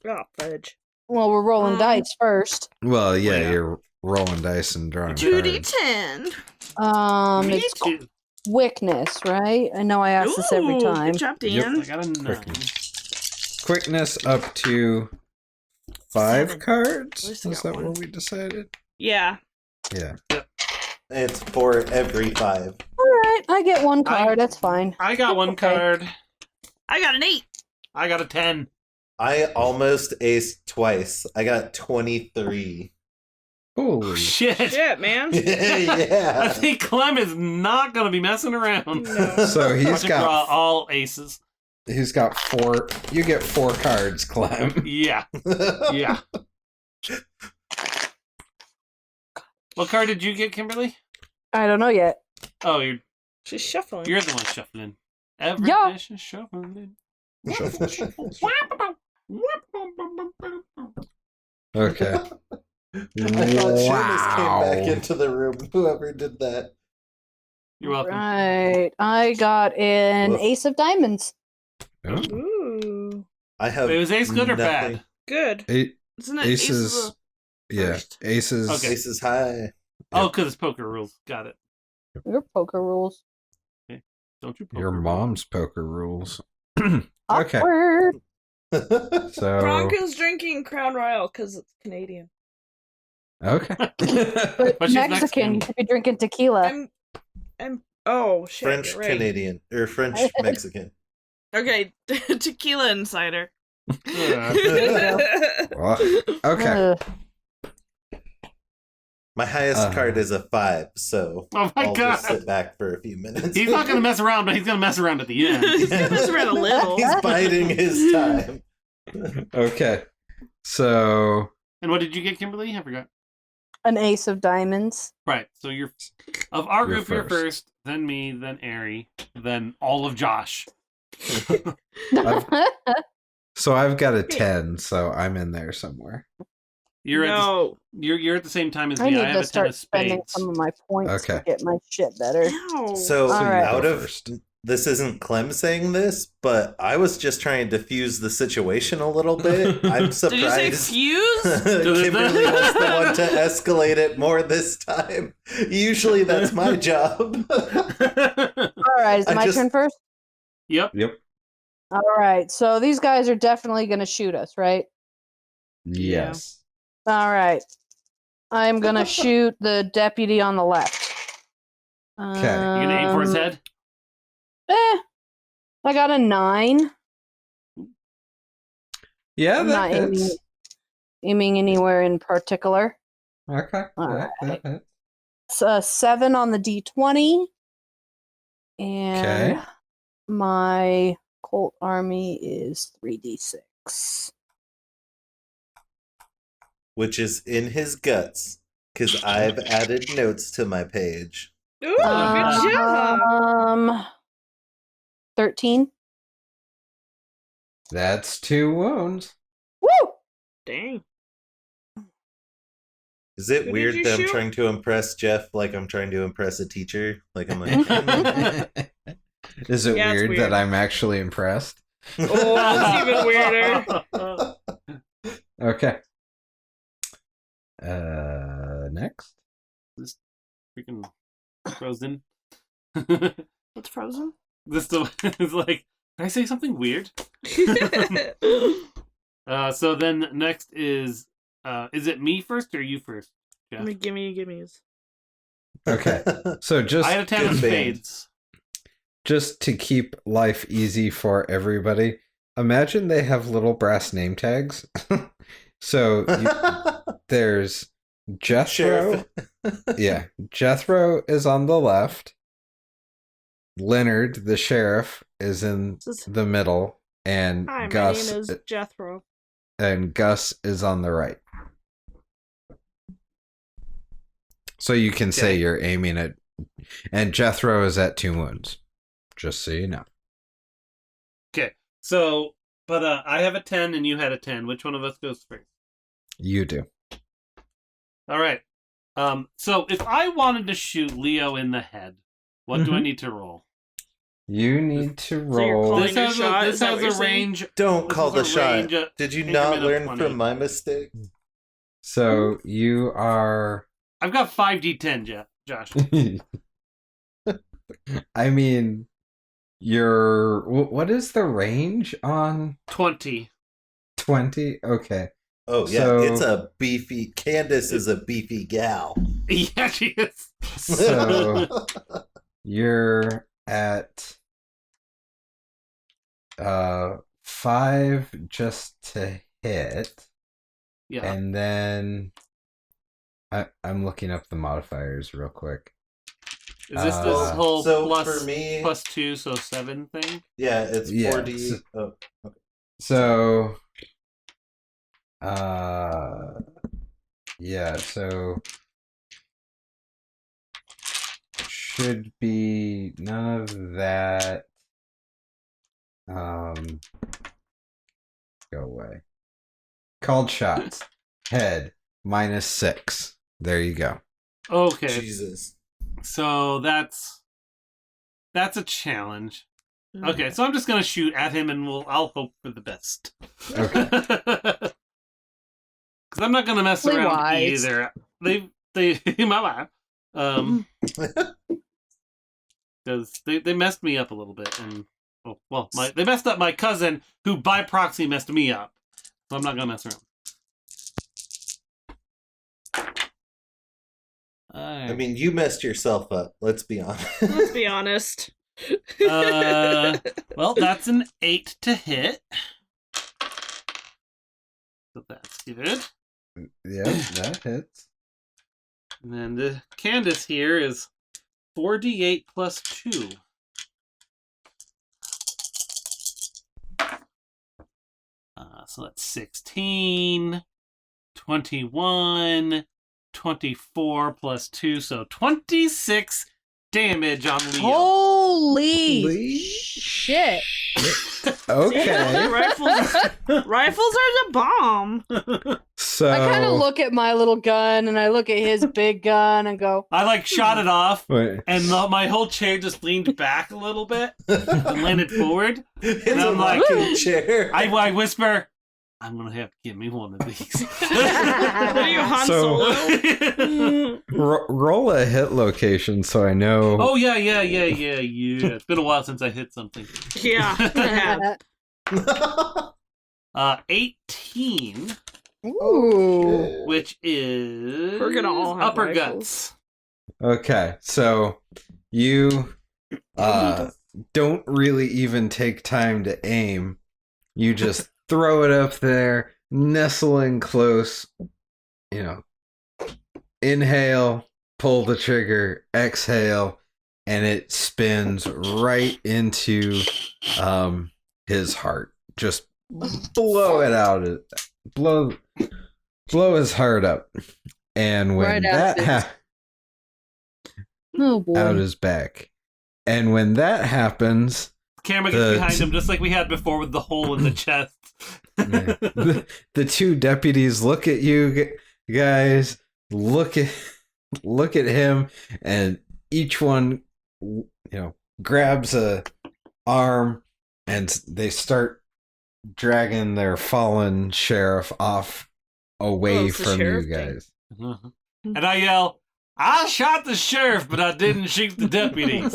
Oh, fudge. Well, we're rolling dice first. Well, yeah, Yeah. you're rolling dice and drawing 2d10. cards. It's Two. quickness, right? I know I ask this every Ooh, time. Good job, Yep. Dan. I got a 9. Quickness up to 5 7. cards. At least I Is got that one. what we decided? Yeah. Yeah. It's for every 5. All right, I get 1 card. That's fine. I got 1 Okay. card. I got an 8. I got a 10. I almost aced twice. I got 23. Holy Shit. Shit, man. I Yeah. think Clem is not going to be messing around. No. So I he's can draw got all aces. 4. You get 4 cards, Clem. Yeah. Yeah. What card did you get, Kimberly? I don't know yet. Oh, you're She's shuffling. the one shuffling. Every Yeah. dish is shuffling. Shuffle, shuffle, shuffle. Okay. I thought Janice came back Wow. into the room. Whoever did that. You're welcome. Right. I got an Woof. ace of diamonds. Oh. Ooh. I have. Wait, was ace good or nothing. bad? Good. Eight Isn't it aces. aces? Yeah, first? aces. Okay. Aces high. Oh, because it's poker rules. Got it. Your poker rules. Don't you poker Your rules. mom's poker rules. Okay. Awkward. So Bronco's drinking Crown Royal because it's Canadian. okay. But But she's Mexican, you should be drinking tequila. Oh shit. French you're right. Canadian or French Mexican. Okay, tequila insider. Well, okay. Ugh. My highest card is a 5, so Oh my I'll God. just sit back for a few minutes. He's not going to mess around, but he's going to mess around at the end. He's gonna mess around a little. He's biding his time. Okay. So And what did you get, Kimberly? I forgot. An ace of diamonds. Right. So you're of our You're group, you're first. first, then me, then Ari, then all of Josh. I've got a 10, so I'm in there somewhere. You're No. you're at the same time as I me. need I have to a 10 start of spending spades. some of my points Okay. to get my shit better. No. So All right. out Go of first. this isn't Clem saying this, but I was just trying to diffuse the situation a little bit. I'm Did you say surprised. fuse? Kimberly was the one to escalate it more this time. Usually that's my job. All right, is it I my just- turn first? Yep. All right, so these guys are definitely going to shoot us, right? Yes. All right. I'm going to shoot the deputy on the left. Okay. You gonna aim for his head? I got a 9. Yeah, I'm that not hits. aiming anywhere in particular. Okay. All that right. hits. It's a 7 on the D20. And Okay. my Colt Army is 3d6. Which is in his guts, because I've added notes to my page. Ooh, good job. 13. That's 2 wounds. Woo! Dang. Is it Who did weird you that I'm shoot? trying to impress Jeff like I'm trying to impress a teacher? Like I'm like, Is it Yeah, it's weird weird. that I'm actually impressed? Oh, that's even weirder. Okay. Next. Freaking frozen. What's frozen? This still is like. Did I say something weird? So then next is it me first or you first? Jeff? Gimme's. Okay. So I had a 10 of Good band. spades. just to keep life easy for everybody, imagine they have little brass name tags. So there's Jethro. Sheriff. Yeah, Jethro is on the left. Leonard, the sheriff, is in the middle, and Hi, Gus my name is Jethro. is on the right. So you can say Okay. you're aiming at, and Jethro is at 2 wounds, just so you know. Okay, so but I have a 10 and you had a 10. Which one of us goes first? You do. All right. So if I wanted to shoot Leo in the head, what do I need to roll? You need to So you're roll. calling This your has shot? a Is that what you're saying? range. Don't This call is the a shot. range, Did you increment not of learn 20. from my mistake? So you are. I've got 5d10, Josh. I mean, you're. What is the range on 20. 20? Okay. Oh yeah, So- it's a beefy. Candace is a beefy gal. Yeah, she is. So you're at 5 just to hit, Yeah. and then I'm looking up the modifiers real quick. Is this Uh, whole so plus, for me- plus 2, so 7 thing? Yeah, it's Yeah, 4D. so- Oh, So, yeah, so should be none of that. Go away. Called shots. Head -6. There you go. Okay. Jesus. So that's a challenge. Okay, so I'm just gonna shoot at him, and I'll hope for the best. Okay. Because I'm not gonna mess Play around wise. either. They my life. Because they messed me up a little bit, and they messed up my cousin, who by proxy messed me up. So I'm not gonna mess around. I mean, you messed yourself up. Let's be honest. Let's be honest. Well, that's an 8 to hit. So that's good. Yep, that hits. And then the Candace here is 4d8 plus 2. So that's 16, 21, 24 plus 2, so 26 damage on Leo. Holy shit. Okay. Rifles are the bomb. So I kind of look at my little gun and I look at his big gun and go, I shot it off, Wait. and my whole chair just leaned back a little bit and landed forward. It's And I'm a like, rocking chair. I whisper, I'm gonna have to give me one of these. Are you Han Solo? roll a hit location so I know. Oh yeah. It's been a while since I hit something. Yeah, I have. 18, ooh. which is We're gonna all have upper rifles. guts. Okay, so you don't really even take time to aim. You just throw it up there, nestling close, inhale, pull the trigger, exhale, and it spins right into his heart. Just blow it out. Blow his heart up. And when Right out that Oh boy. out his back. And when that happens, Camera gets behind him, just like we had before with the hole in the chest. the two deputies look at you guys, look at him, and each one, grabs a arm, and they start dragging their fallen sheriff off away it's the from you sheriff thing. guys. And I yell, I shot the sheriff, but I didn't shoot the deputies.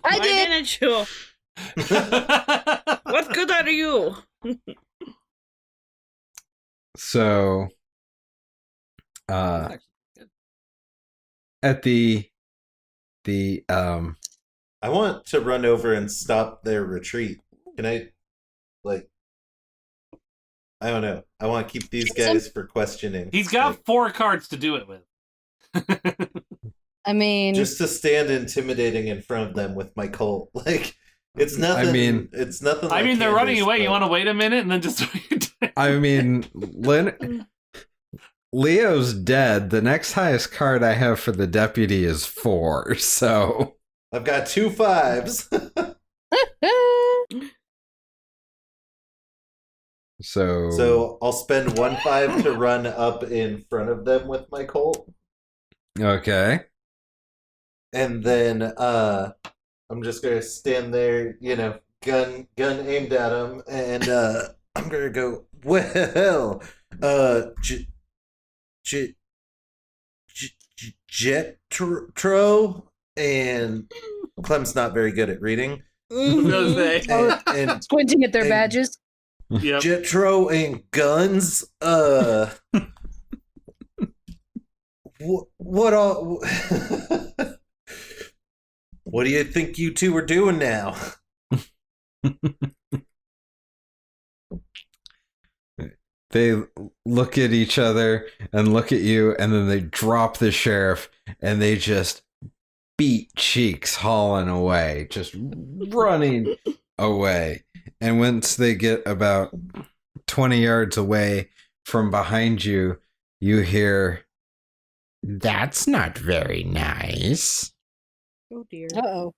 I did. Didn't you? What good are you? So, at the I want to run over and stop their retreat. Can I, I don't know. I want to keep these guys for questioning. He's got 4 cards to do it with. I mean, Just to stand intimidating in front of them with my Colt. It's nothing. It's nothing. I like mean, they're running Candace, away. You but- want to wait a minute and then just. I mean, Leo's dead. The next highest card I have for the deputy is 4. So I've got 2 5s. So I'll spend 1 5 to run up in front of them with my Colt, okay. and then I'm just gonna stand there, gun aimed at him, and I'm gonna go, well, Jetro, and Clem's not very good at reading. And squinting at their and- badges. Yep. Jetro and guns. What all? What do you think you two are doing now? They look at each other and look at you, and then they drop the sheriff and they just beat cheeks hauling away, just running away. And once they get about 20 yards away from behind you, you hear, "That's not very nice." Oh dear. Uh-oh.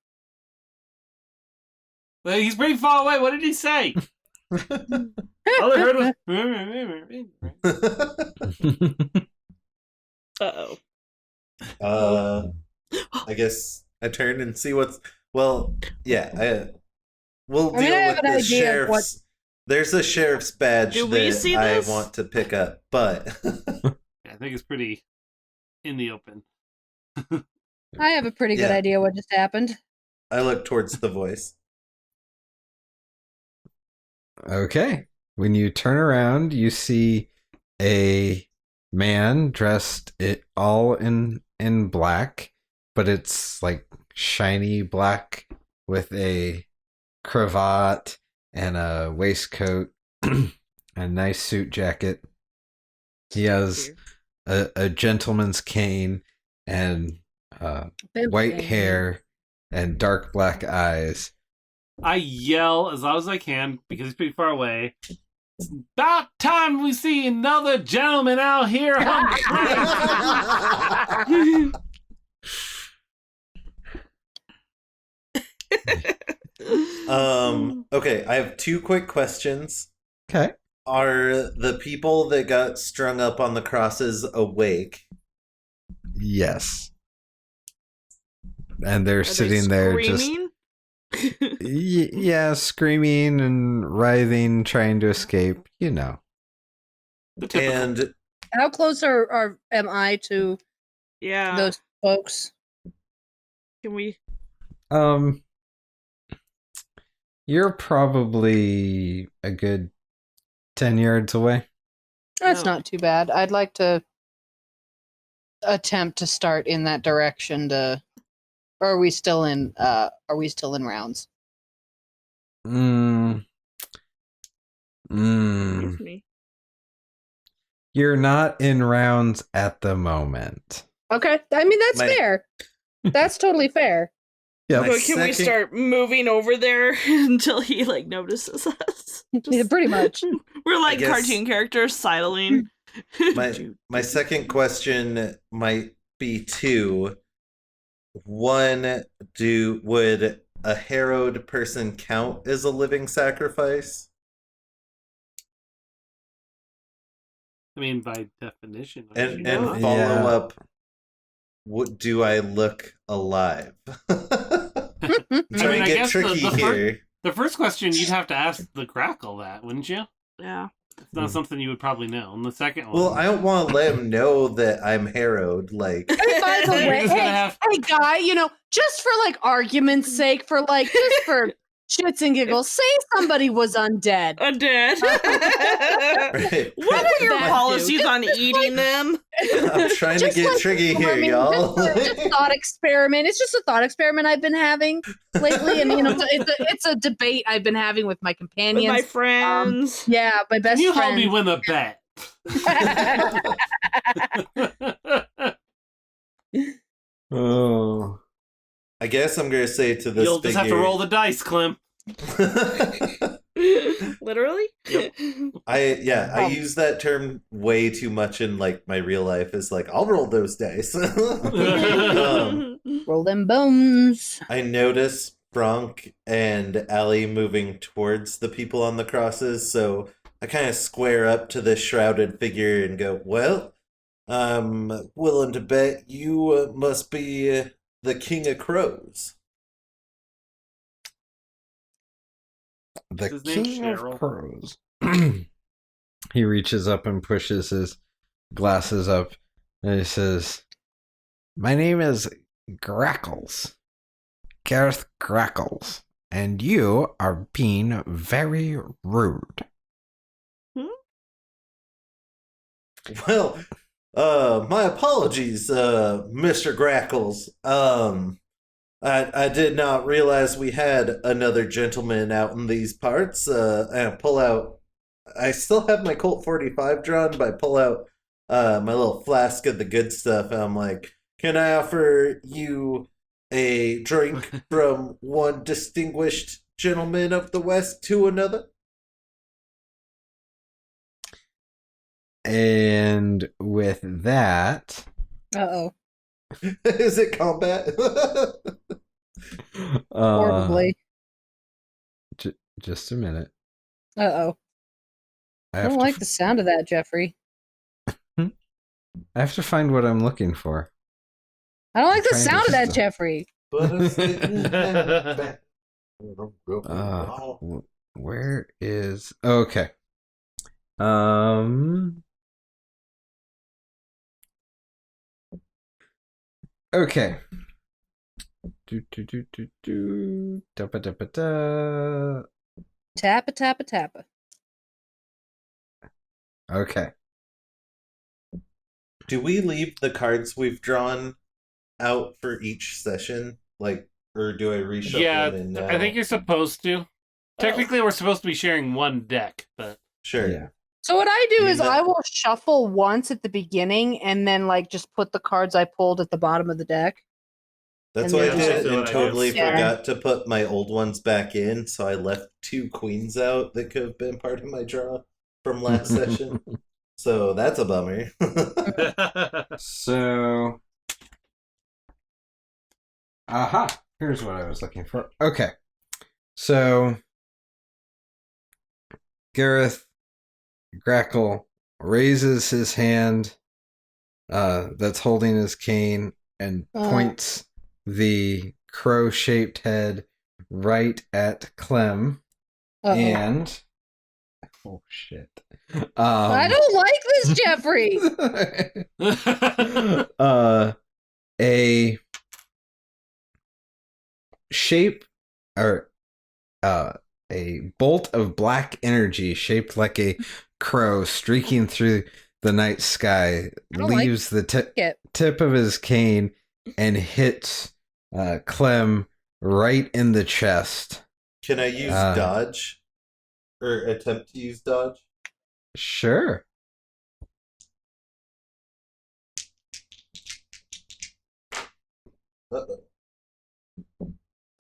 Well, he's pretty far away. What did he say? All I heard was. Uh-oh. I guess I turn and see what's. Well, yeah. We'll I mean, deal I have with an the idea of sheriff's. what- There's a sheriff's badge Do we that see I this? want to pick up, but I think it's pretty in the open. I have a pretty good Yeah. idea what just happened. I look towards the voice. Okay. When you turn around, you see a man dressed all in black, but it's like shiny black with a cravat and a waistcoat, a nice suit jacket. He has a gentleman's cane and white hair and dark black eyes. I yell as loud as I can because he's pretty far away. It's about time we see another gentleman out here on the Okay, I have 2 quick questions. Okay. Are the people that got strung up on the crosses awake? Yes. And they're Are sitting they there just screaming? yeah, screaming and writhing, trying to escape, you know. And How close am I to Yeah. those folks? Can we? You're probably a good 10 yards away. That's No. not too bad. I'd like to attempt to start in that direction to. Or are we still in rounds? Excuse me. You're not in rounds at the moment. Okay. I mean that's My- fair. That's totally fair. Yep. My But can we second- start moving over there until he like notices us? Yeah, pretty much. We're like guess- cartoon characters sidling. my second question might be 2. One, would a harrowed person count as a living sacrifice? I mean, by definition. And Yeah. follow Yeah. up, what do I look alive? I'm trying I to get guess tricky the here. The first question you'd have to ask the Grackle that, wouldn't you? Yeah. It's not something you would probably know. And the second one. Well, I don't want to let him know that I'm harrowed. Like, Hey, by the You're way, just gonna hey, have- hey, guy, just for like argument's sake, just for shits and giggles, say somebody was undead. Undead. right. What are your That policies dude. on eating them? I'm trying to Just get like tricky here, forming- y'all. Just a thought experiment. It's just a thought experiment I've been having lately, and it's a debate I've been having with my With companions. my friends. Yeah, my best Can you help friend. me win a bet? Oh. I guess I'm gonna say to this You'll just have to figure- roll the dice, Clem. Literally? I use that term way too much in like my real life. Is like I'll roll those dice. Roll them bones. I notice Bronk and Allie moving towards the people on the crosses, so I kind of square up to this shrouded figure and go, "Well, I'm willing to bet you must be the King of Crows." The His name's King of Cheryl. Crows. He reaches up and pushes his glasses up and he says, "My name is Grackles. Gareth Grackles. And you are being very rude." Well, my apologies, Mr. Grackles. I did not realize we had another gentleman out in these parts. And pull out. I still have my Colt 45 drawn, but I pull out my little flask of the good stuff, and I'm like, "Can I offer you a drink from one distinguished gentleman of the West to another?" And with that, Uh-oh. Is it combat? Horribly. Just a minute. Uh-oh. I don't like the sound of that, Jeffrey. I have to find what I'm looking for. I don't like the trying to sound of that, stop. Jeffrey. But if they didn't have back- Where is... Okay. Okay. Da-ba-da-ba-da. Tappa, tappa, tappa. Okay. Do we leave the cards we've drawn out for each session? Like, or do I reshuffle Yeah, them in now? I think you're supposed to. Technically, we're supposed to be sharing one deck, but Sure. Yeah. So what I do I mean, is that- I will shuffle once at the beginning and then like just put the cards I pulled at the bottom of the deck. That's And what I then did, also and what I do. totally Yeah. forgot to put my old ones back in, so I left 2 queens out that could have been part of my draw from last session. So that's a bummer. So, aha, here's what I was looking for. Okay, so Gareth Grackle raises his hand that's holding his cane and points the crow-shaped head right at Clem. And oh shit. I don't like this, Jeffrey. A shape or a bolt of black energy shaped like a crow streaking through the night sky leaves the tip of his cane and hits Clem right in the chest. Can I use dodge? Or attempt to use dodge? Sure.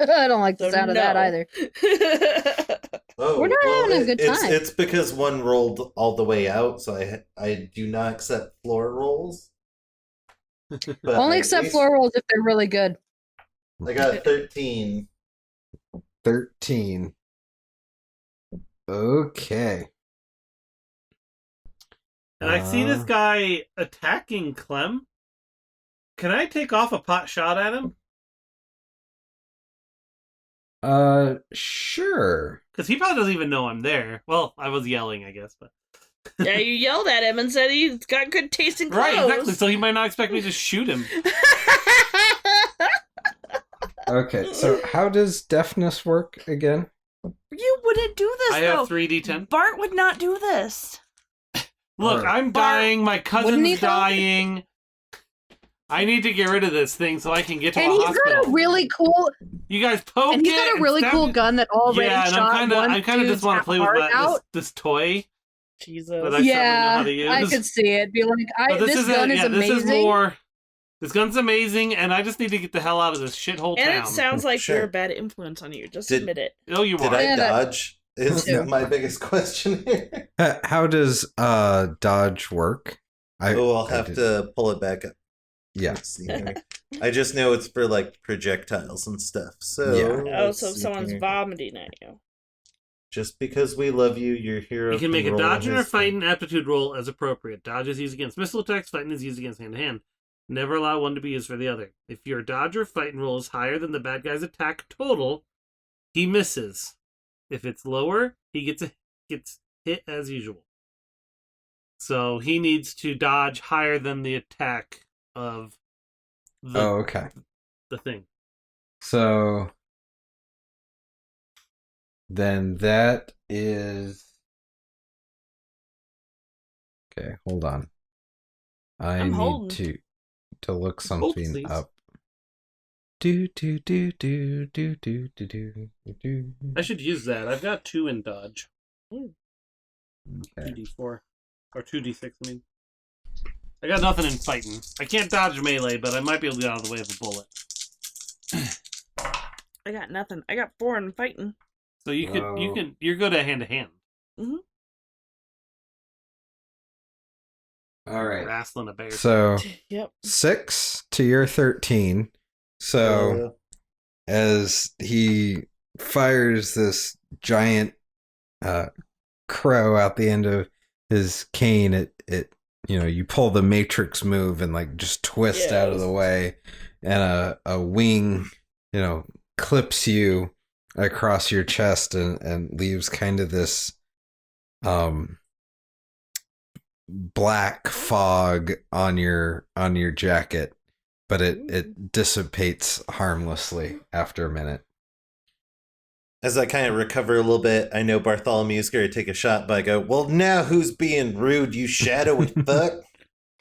I don't like the sound of that either. Oh, We're not having a good time. It's because one rolled all the way out, so I do not accept floor rolls. But Only accept floor rolls if they're really good. I got 13. 13. Okay. And I see this guy attacking Clem. Can I take off a pot shot at him? Sure. Because he probably doesn't even know I'm there. Well, I was yelling, I guess, but Yeah, you yelled at him and said he's got good taste in clothes. right, exactly. So he might not expect me to shoot him. Okay, so how does deafness work again? You wouldn't do this, I though. have 3d10. Bart would not do this. Look, I'm dying. My Wouldn't he, cousin's though? dying. I need to get rid of this thing so I can get to And a he's hospital. got a really cool. You guys poke And he's it got a really stab cool it. gun that already Yeah, and shot I kind of just want to play with this toy. Jesus. But I certainly know how to use. I could see it. Be like, But this gun is amazing. This is more. This gun's amazing, and I just need to get the hell out of this shithole town. And it sounds like Sure. you're a bad influence on you. Just Did- admit it. Oh, you Did are. I Yeah, that- dodge? Is Yeah. my biggest question here. How does dodge work? I'll have to pull it back up. Yeah. Let's see here. I just know it's for like projectiles and stuff. So Yeah. Oh, let's so see someone's here. vomiting at you. Just because we love you, your hero. You can make a roll dodging or his- fighting aptitude roll as appropriate. Dodge is used against missile attacks, fighting is used against hand-to-hand. Never allow one to be used for the other. If your dodge or fighting roll is higher than the bad guy's attack total, he misses. If it's lower, he gets hit as usual. So he needs to dodge higher than the attack of the, okay. the thing. So then that is okay. Hold on. I I'm need holding. to look something please. up. Do do do do do do do do do. I should use that. I've got 2 in dodge. Okay. 2d4. Or 2d6, I mean. I got nothing in fighting. I can't dodge melee, but I might be able to get out of the way of a bullet. I got nothing. I got 4 in fighting. So you're good at hand to hand. All right. Wrestling a bear. So Yep. 6 to your 13. So as he fires this giant crow out the end of his cane, it you pull the Matrix move and like just twist out of the way, and a wing clips you across your chest and leaves kind of this black fog on your jacket. but it dissipates harmlessly after a minute. As I kind of recover a little bit, I know Bartholomew's going to take a shot, but I go, well, now who's being rude, you shadowy fuck?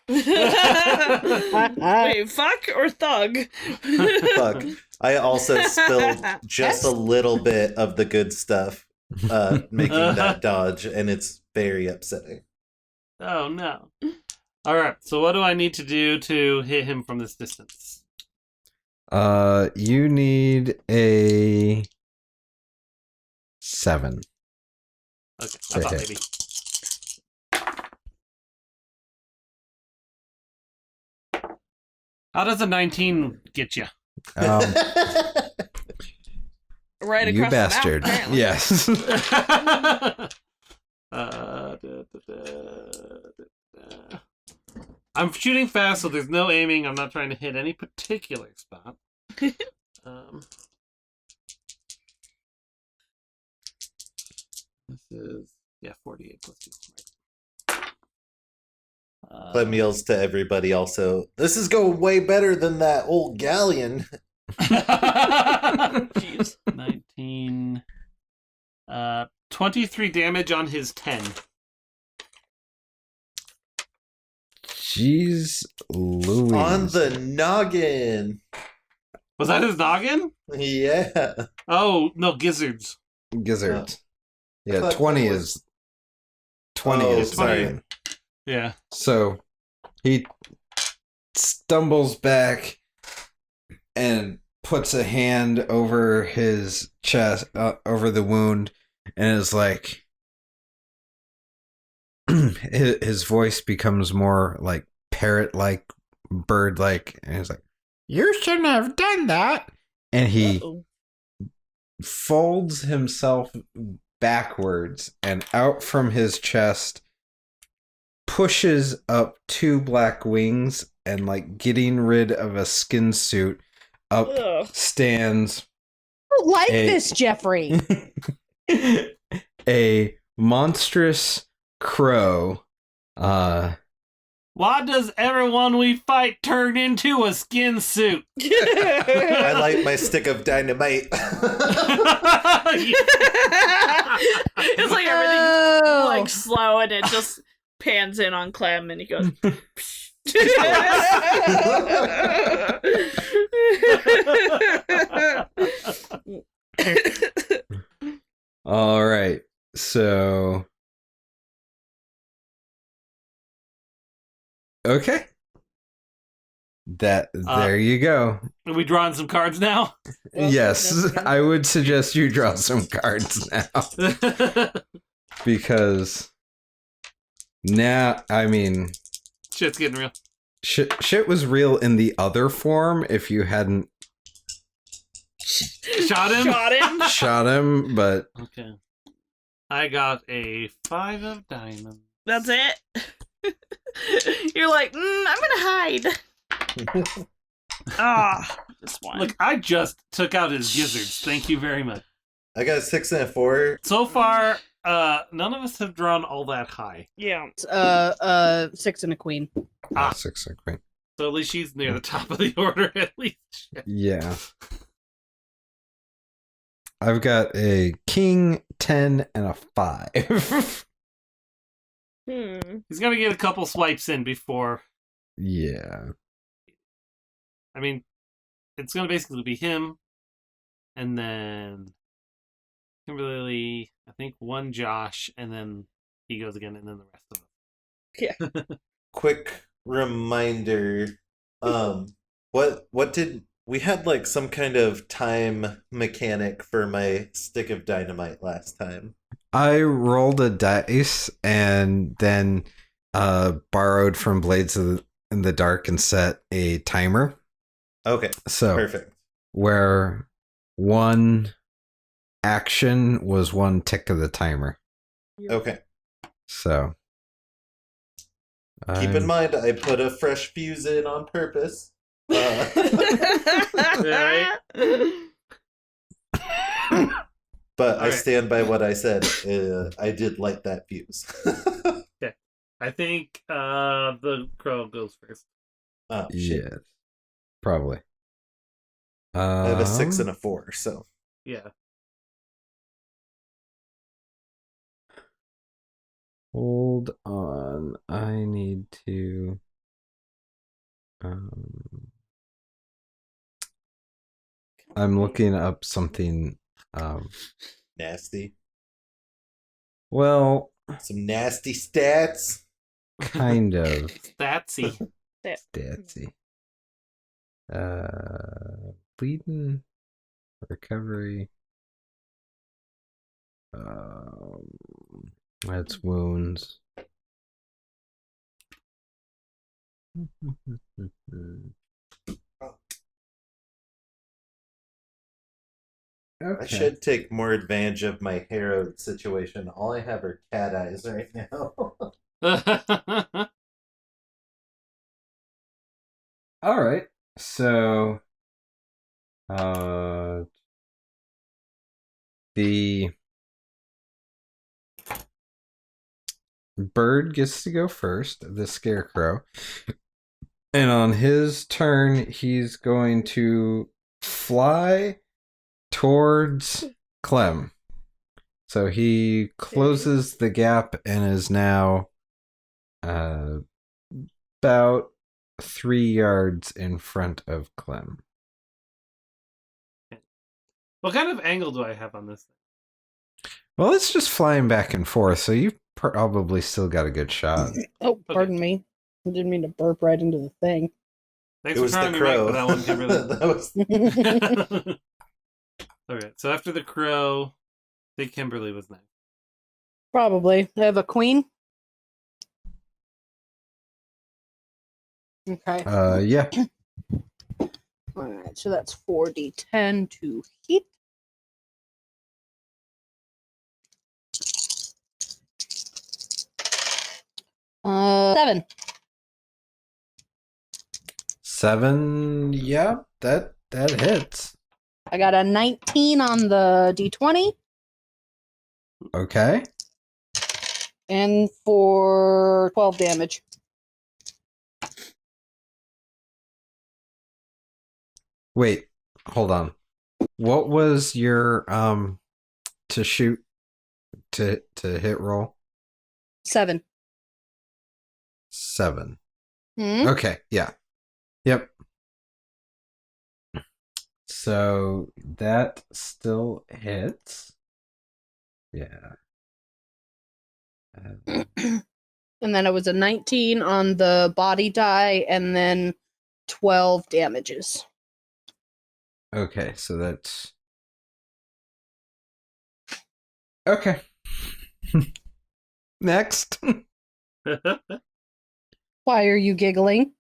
Wait, fuck or thug? Fuck. I also spilled just a little bit of the good stuff, making that dodge, and it's very upsetting. Oh, no. All right, so what do I need to do to hit him from this distance? You need a 7. Okay, I thought maybe. How does a 19 get you? Right across You the bastard. mouth, apparently. Yes. I'm shooting fast, so there's no aiming. I'm not trying to hit any particular spot. This is 48 plus 2. Right. Clem yells to everybody also, this is going way better than that old galleon. Jeez. 19. 23 damage on his 10. Jeez Louise. On the noggin. Was that his noggin? Yeah. Oh, no, gizzards. Gizzards. Yeah, thought 20 that was- is... 20 Oh, is sorry. fine. Yeah. So, he stumbles back and puts a hand over his chest, over the wound, and is like... his voice becomes more like parrot-like, bird-like, and he's like, "You shouldn't have done that." And he folds himself backwards, and out from his chest pushes up 2 black wings, and like getting rid of a skin suit, up Ugh. stands I don't like this, Jeffrey. a monstrous crow. Why does everyone we fight turn into a skin suit? I light my stick of dynamite. It's like everything's Oh. like slow and it just pans in on Clem and he goes. All right, so okay, there you go. Are we drawing some cards now? Well, Yes, that's- I would suggest you draw some cards now, because now, I mean, Shit's getting real. shit was real in the other form if you hadn't Shot him? Shot him. shot him, but Okay. I got a 5 of diamonds. That's it. You're like, I'm gonna hide. This one. Look, I just took out his gizzards. Thank you very much. I got a 6 and a 4. So far, none of us have drawn all that high. Yeah. 6 and a queen. Ah. 6 and queen. So at least she's near the top of the order, at least. Yeah. I've got a king, 10, and a 5. He's gonna get a couple swipes in before. Yeah. I mean, it's gonna basically be him, and then Kimberly, I think 1 Josh, and then he goes again, and then the rest of us. Quick reminder. What did we had like some kind of time mechanic for my stick of dynamite last time? I rolled a dice and then borrowed from Blades in the Dark and set a timer. Okay. So Perfect. where 1 action was 1 tick of the timer. Okay. So Keep in mind, I put a fresh fuse in on purpose. But I stand by what I said. I did light that fuse. Okay. I think the crow goes first. Oh, shit. Yeah. Probably. I have a 6 and a 4, so. Yeah. Hold on. I need to. I'm looking up something. Nasty. Well, Some nasty stats. kind of. Statsy. Statsy. Bleeding, recovery. That's wounds. Okay. I should take more advantage of my hero situation. All I have are cat eyes right now. All right. So, the bird gets to go first, the scarecrow. And on his turn, he's going to fly towards Clem. So he closes the gap and is now about 3 yards in front of Clem. What kind of angle do I have on this thing? Well, it's just flying back and forth, so you probably still got a good shot. Oh, pardon me. I didn't mean to burp right into the thing. Thanks It for was the trying me right crow. for that one, Kimberly. That was Okay, so after the crow, I think Kimberly was next. Probably. I have a queen. Okay. Yeah. Alright, so that's 4d10 to hit. Seven. 7, yeah, that hits. I got a 19 on the d20. Okay. And for 12 damage. Wait, hold on. What was your to shoot to hit roll? 7. 7. Hmm? Okay, yeah. Yep. So that still hits. Yeah. And then it was a 19 on the body die, and then 12 damages. Okay, so that's okay. Next. Why are you giggling?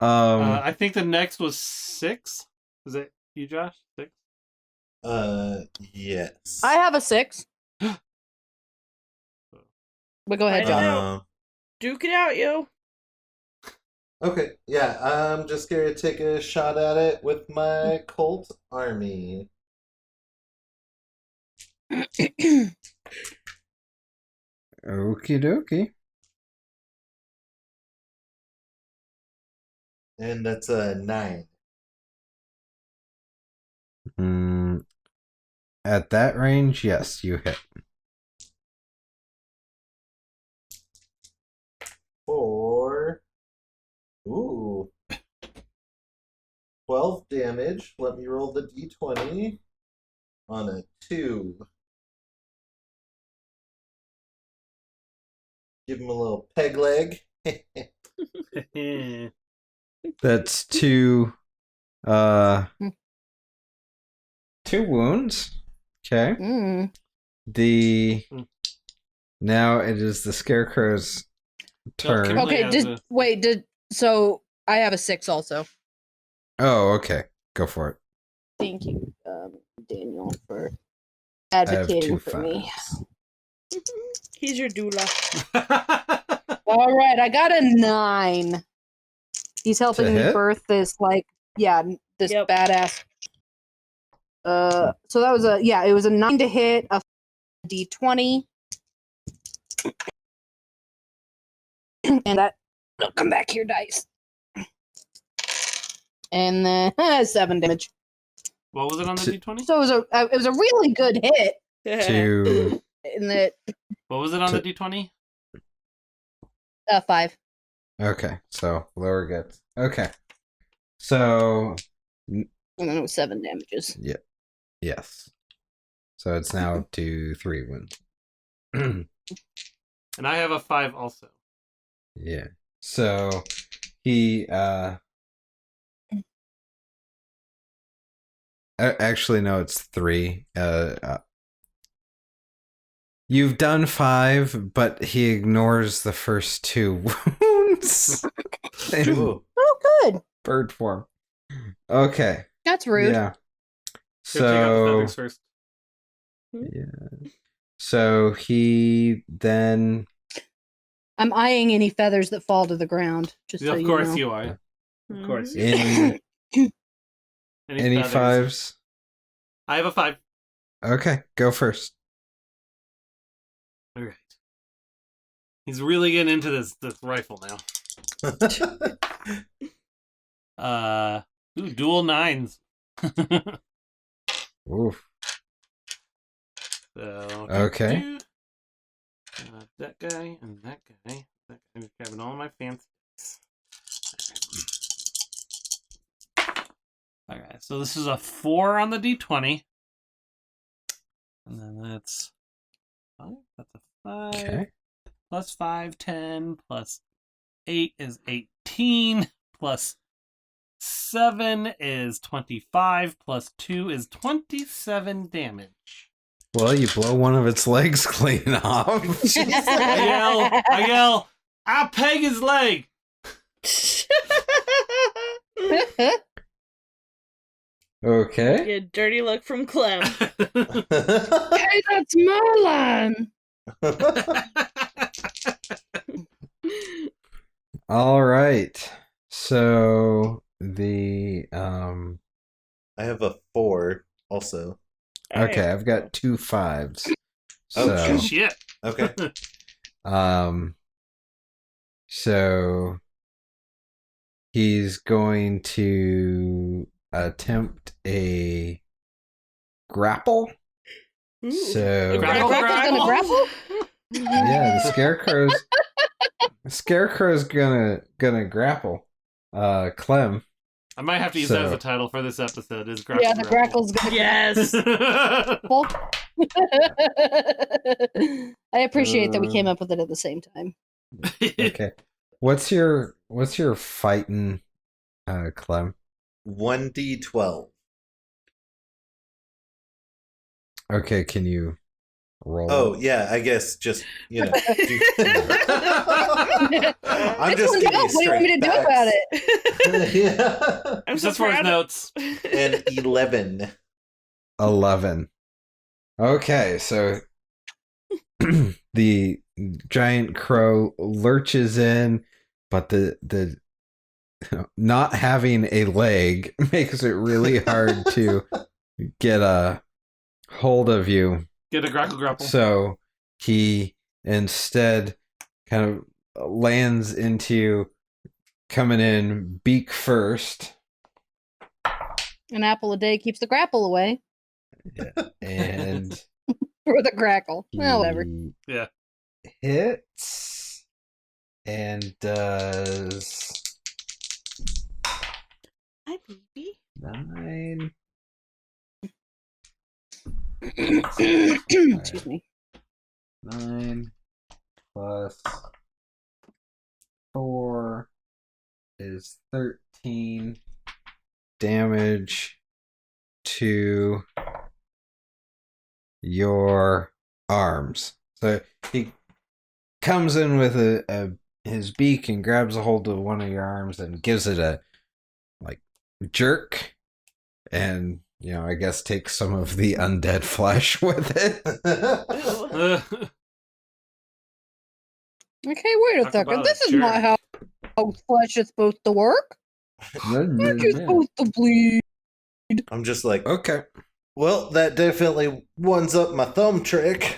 I think the next was 6. Is it you, Josh? 6? yes. I have a 6. But go ahead, Find it John. out. Duke it out, yo. Okay, yeah, I'm just gonna take a shot at it with my Colt Army. Okie dokie. And that's a 9. At that range, yes, you hit. 4. Ooh. 12 damage. Let me roll the d20 on a 2. Give him a little peg leg. That's 2 2 wounds. Okay. Now it is the scarecrow's turn. Okay, so I have a 6 also. Oh, okay. Go for it. Thank you, Daniel, for I have advocating 2 for me. 5s. He's your doula. All right, I got a 9. He's helping To me hit? birth this, this badass. So that was it was a 9 to hit, a d20. And that, come back here, dice. And then 7 damage. What was it on the D20? So it was a really good hit. To In that What was it on the D20? 5. okay, so lower gets okay. So And then it was 7 damages. yeah, yes. So it's now up to 3 wounds. And I have a 5 also. Yeah. So he actually no, it's 3. You've done 5, but he ignores the first 2 wounds. In Ooh. Oh, good. bird form. Okay. That's rude. Yeah. Check out the So feathers first. yeah. So he then I'm eyeing any feathers that fall to the ground. Just so Of course you know. you are. Of course you any Any feathers? 5s. I have a 5. Okay, go first. All right. He's really getting into this rifle now. Dual 9s. Oof. So Okay. that guy and that guy. That guy is grabbing all my fancy. Alright, so this is a 4 on the D20. And then that's 5. That's a 5. Okay. Plus 5, 10. Plus 8 is 18. Plus 7 is 25. Plus 2 is 27 damage. Well, you blow one of its legs clean off. I yell, I peg his leg. Okay. Get a dirty look from Clem. Hey, that's Merlin. All right. So the I have a 4 also. okay, I've got 2 5s. Oh, So Shit. Okay. so he's going to attempt a grapple. Ooh. So Grackle, Grackle's gonna grapple? yeah, the scarecrow's gonna grapple. Clem. I might have to use that as So- a title for this episode. Is Grackle Yeah, the Grackle's gonna Yes. grapple. I appreciate that we came up with it at the same time. Okay. What's your fighting Clem? 1d12. Okay, can you roll? Oh, yeah, I guess just, you know. I'm It's just one giving joke. What do you want me to straight do about facts. it? Yeah. I'm so Just for his proud. notes. And 11. 11. Okay, so the giant crow lurches in, but the not having a leg makes it really hard to get a hold of you. Get a Grackle grapple. So he instead kind of lands into you, coming in beak first, An apple a day keeps the grapple away. and Or the Grackle. Well, whatever. he Yeah. hits and does Hi, baby. 9. Excuse me. 9 plus 4 is 13 damage to your arms. So he comes in with his beak and grabs a hold of one of your arms and gives it a jerk, and I guess takes some of the undead flesh with it. Okay, wait a Talk second. about This a is not jerk. how flesh is supposed to work. Aren't you supposed to bleed? I'm just like, Okay. well, that definitely ones up my thumb trick.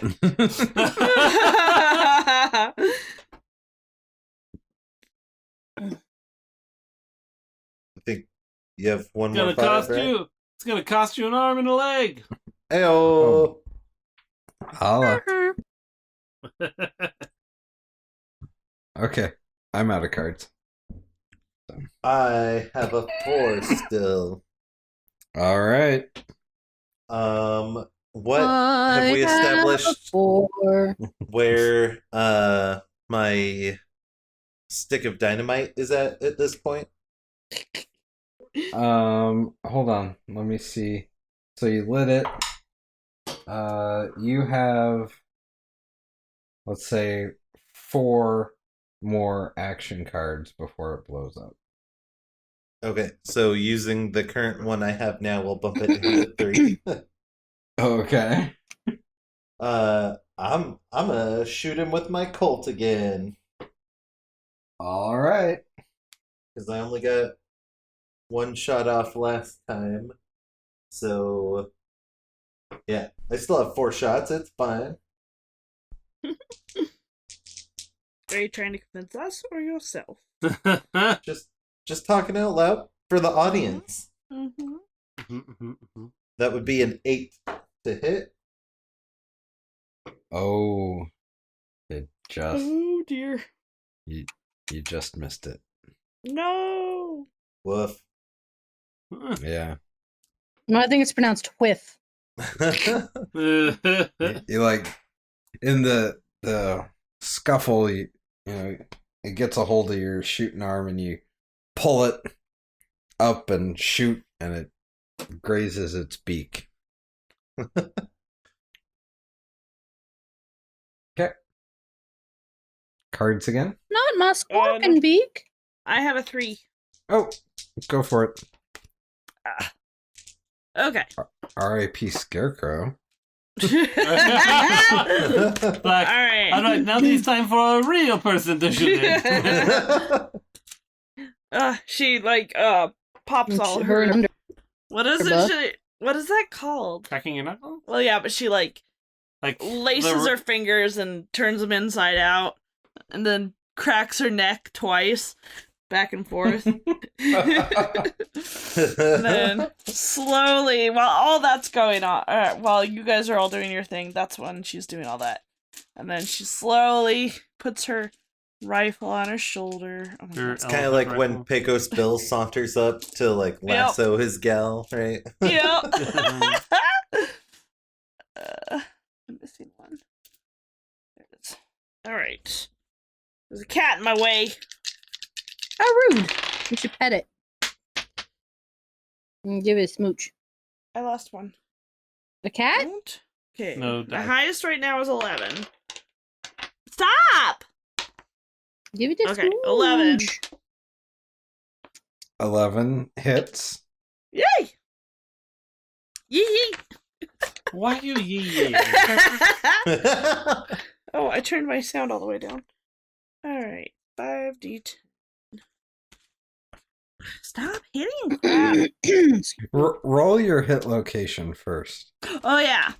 I think You have one It's more gonna five, cost right? you. It's gonna cost you an arm and a leg. Ayo. Holla. Okay, I'm out of cards. I have a 4 still. All right. What have we established Four. where my stick of dynamite is at this point? Hold on. Let me see. So you lit it. You have, let's say, 4 more action cards before it blows up. Okay, so using the current one I have now, we'll bump it into 3. Okay. I'm gonna shoot him with my Colt again All right. because I only got 1 shot off last time. So yeah, I still have 4 shots. It's fine. Are you trying to convince us or yourself? Just talking out loud for the audience. Mm-hmm. That would be an 8 to hit. Oh, it just Oh dear. you just missed it. No. Woof. Yeah. No, I think it's pronounced whiff. You like in the scuffle, you know, it gets a hold of your shooting arm and you pull it up and shoot, and it grazes its beak. Okay. Cards again? Not my squawking beak. I have a 3. Oh, go for it. Okay. R.I.P. Scarecrow. Like, Alright. all right, now it's time for a real person to shoot it. She pops all Her her. under- What is her butt. it? What is that called? Cracking your knuckle? Well, yeah, but she Like laces her fingers and turns them inside out, and then cracks her neck twice, back and forth. And then slowly, while all that's going on, while you guys are all doing your thing, that's when she's doing all that. And then she slowly puts her rifle on her shoulder. Oh my God. It's kind of like when Pecos Bill saunters up to lasso his gal, right? Yep. I'm missing one. There it is. Alright. There's a cat in my way. How rude. You should pet it. And give it a smooch. I lost one. A cat? Don't. Okay. No, The die. highest right now is 11. Stop! Give it a Okay, 11. smooch. 11 hits. Yay! Yee! Why you yee? Oh, I turned my sound all the way down. Alright. 5d10. Stop hitting crap. Roll your hit location first. Oh, yeah.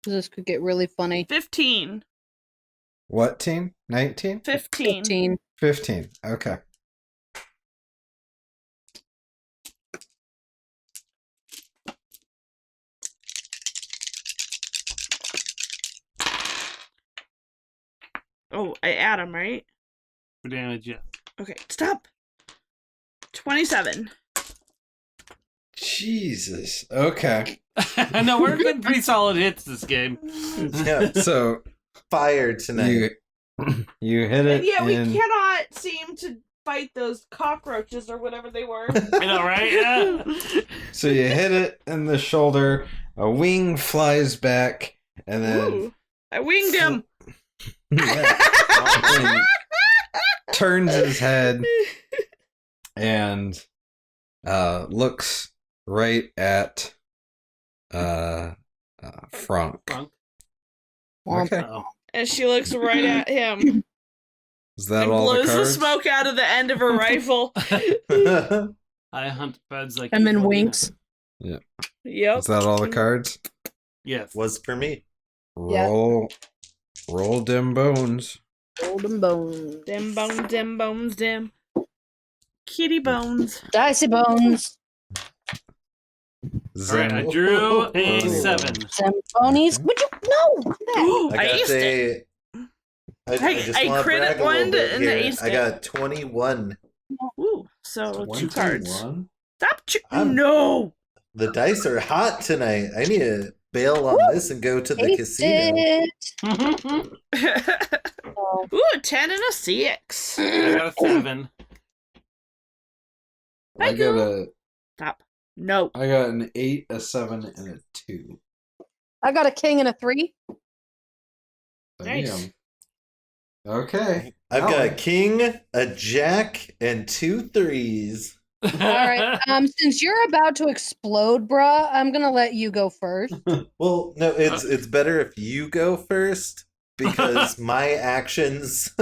This could get really funny. 15. What team? 19? 15. 15. 15. Okay. Oh, I add them, right? For damage, yeah. Okay, stop. 27. Jesus. Okay. No, we're getting pretty solid hits this game. Yeah, So fired tonight. you hit it. And yet we in- cannot seem to fight those cockroaches or whatever they were. I know, right? Yeah. So you hit it in the shoulder. A wing flies back, and then Ooh, I winged him. and turns his head and looks right at Frank. Okay. Oh. And she looks right at him Is that and all the blows the cards? smoke out of the end of her rifle. I hunt birds like And then you. winks. Yep. Is that all the cards? Yes. Was for me. Yeah. Roll them bones. Golden bones. Dim bones, dim bones, dim. Kitty bones. Dicey bones. All right, I drew a 7. Zambonies. Would you no? I got aced it. I want to crit brag a little one bit and here. aced I it. got 21. Ooh, so 2 cards. 21? Stop! I'm- No! The dice are hot tonight. I need to bail on this and go to the Taste casino. it. Oh. Ooh, a 10 and a 6. I got a 7. I got a Stop. No. I got an 8, a 7, and a 2. I got a king and a 3. Nice. Damn. Okay. I've got a Alan. king, a jack, and 2 threes. All right. Since you're about to explode, bruh, I'm gonna let you go first. Well, no, it's better if you go first because my actions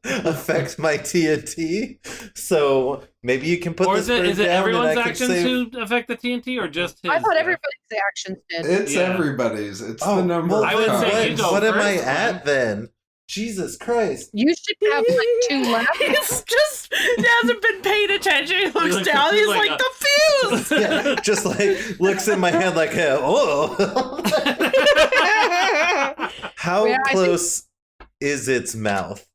affect my TNT. So maybe you can put Or this is it, bird is it down everyone's and I can actions save. who affect the TNT, or just his? I thought stuff? everybody's actions did. It's Yeah. everybody's. It's Oh, the number well, of I would cards. say you go what am I first, at man. then? Jesus Christ. You should have like 2 left. He's just he hasn't been paying attention. He looks looks- down. he's He's like like, a- the fuse. Yeah, just like looks in my hand like, oh. How Yeah, I think- close is its mouth?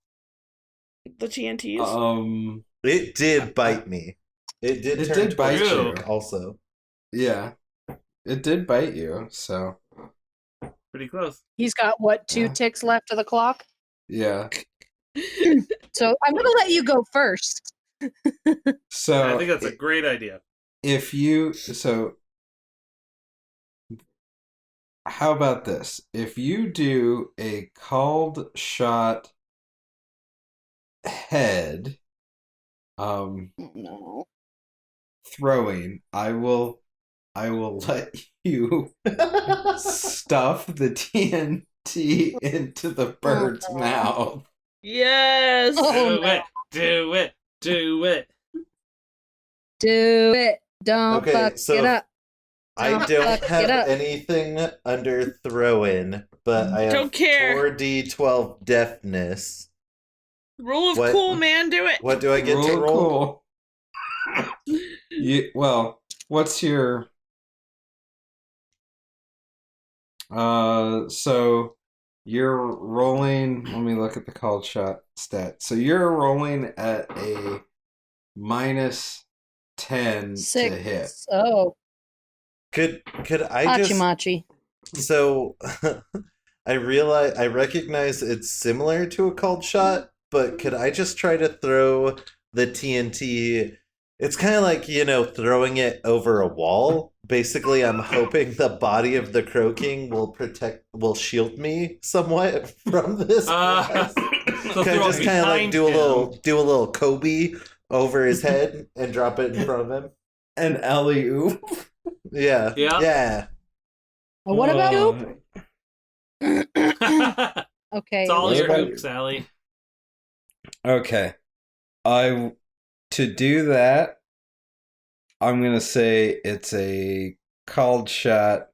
The TNTs. It did bite me. It did. It turn did bite towards you. me also. Yeah. It did bite you, so Pretty close. He's got what, 2 Yeah. ticks left of the clock? yeah. So I'm gonna let you go first. So I think that's a great idea. if you how about this? If you do a called shot head No. throwing, I will let you stuff the TNT into the bird's Oh. mouth. Yes. Oh, Do no. it. Do it. Do it. Do it. Don't Okay, fuck so it up. I Don't don't fuck have it up. anything under throw in, but I have Don't care. 4d12 deafness. Rule of What- cool, man. Do it. What do I get to roll? Well, what's your so you're rolling, let me look at the called shot stat. So you're rolling at a minus 10 to hit. 6. Oh, Could I machi just machi. so I recognize it's similar to a called shot, but could I just try to throw the TNT? It's kind of like, throwing it over a wall. Basically, I'm hoping the body of the Crow King will shield me somewhat from this blast. So Can I throw just it kind of like behind do a him. little Kobe over his head and drop it in front of him? An alley oop. Yeah. Yeah. Yeah. What about oop? It's Okay. all What your about- oops, Allie. Okay. To do that, I'm gonna say it's a called shot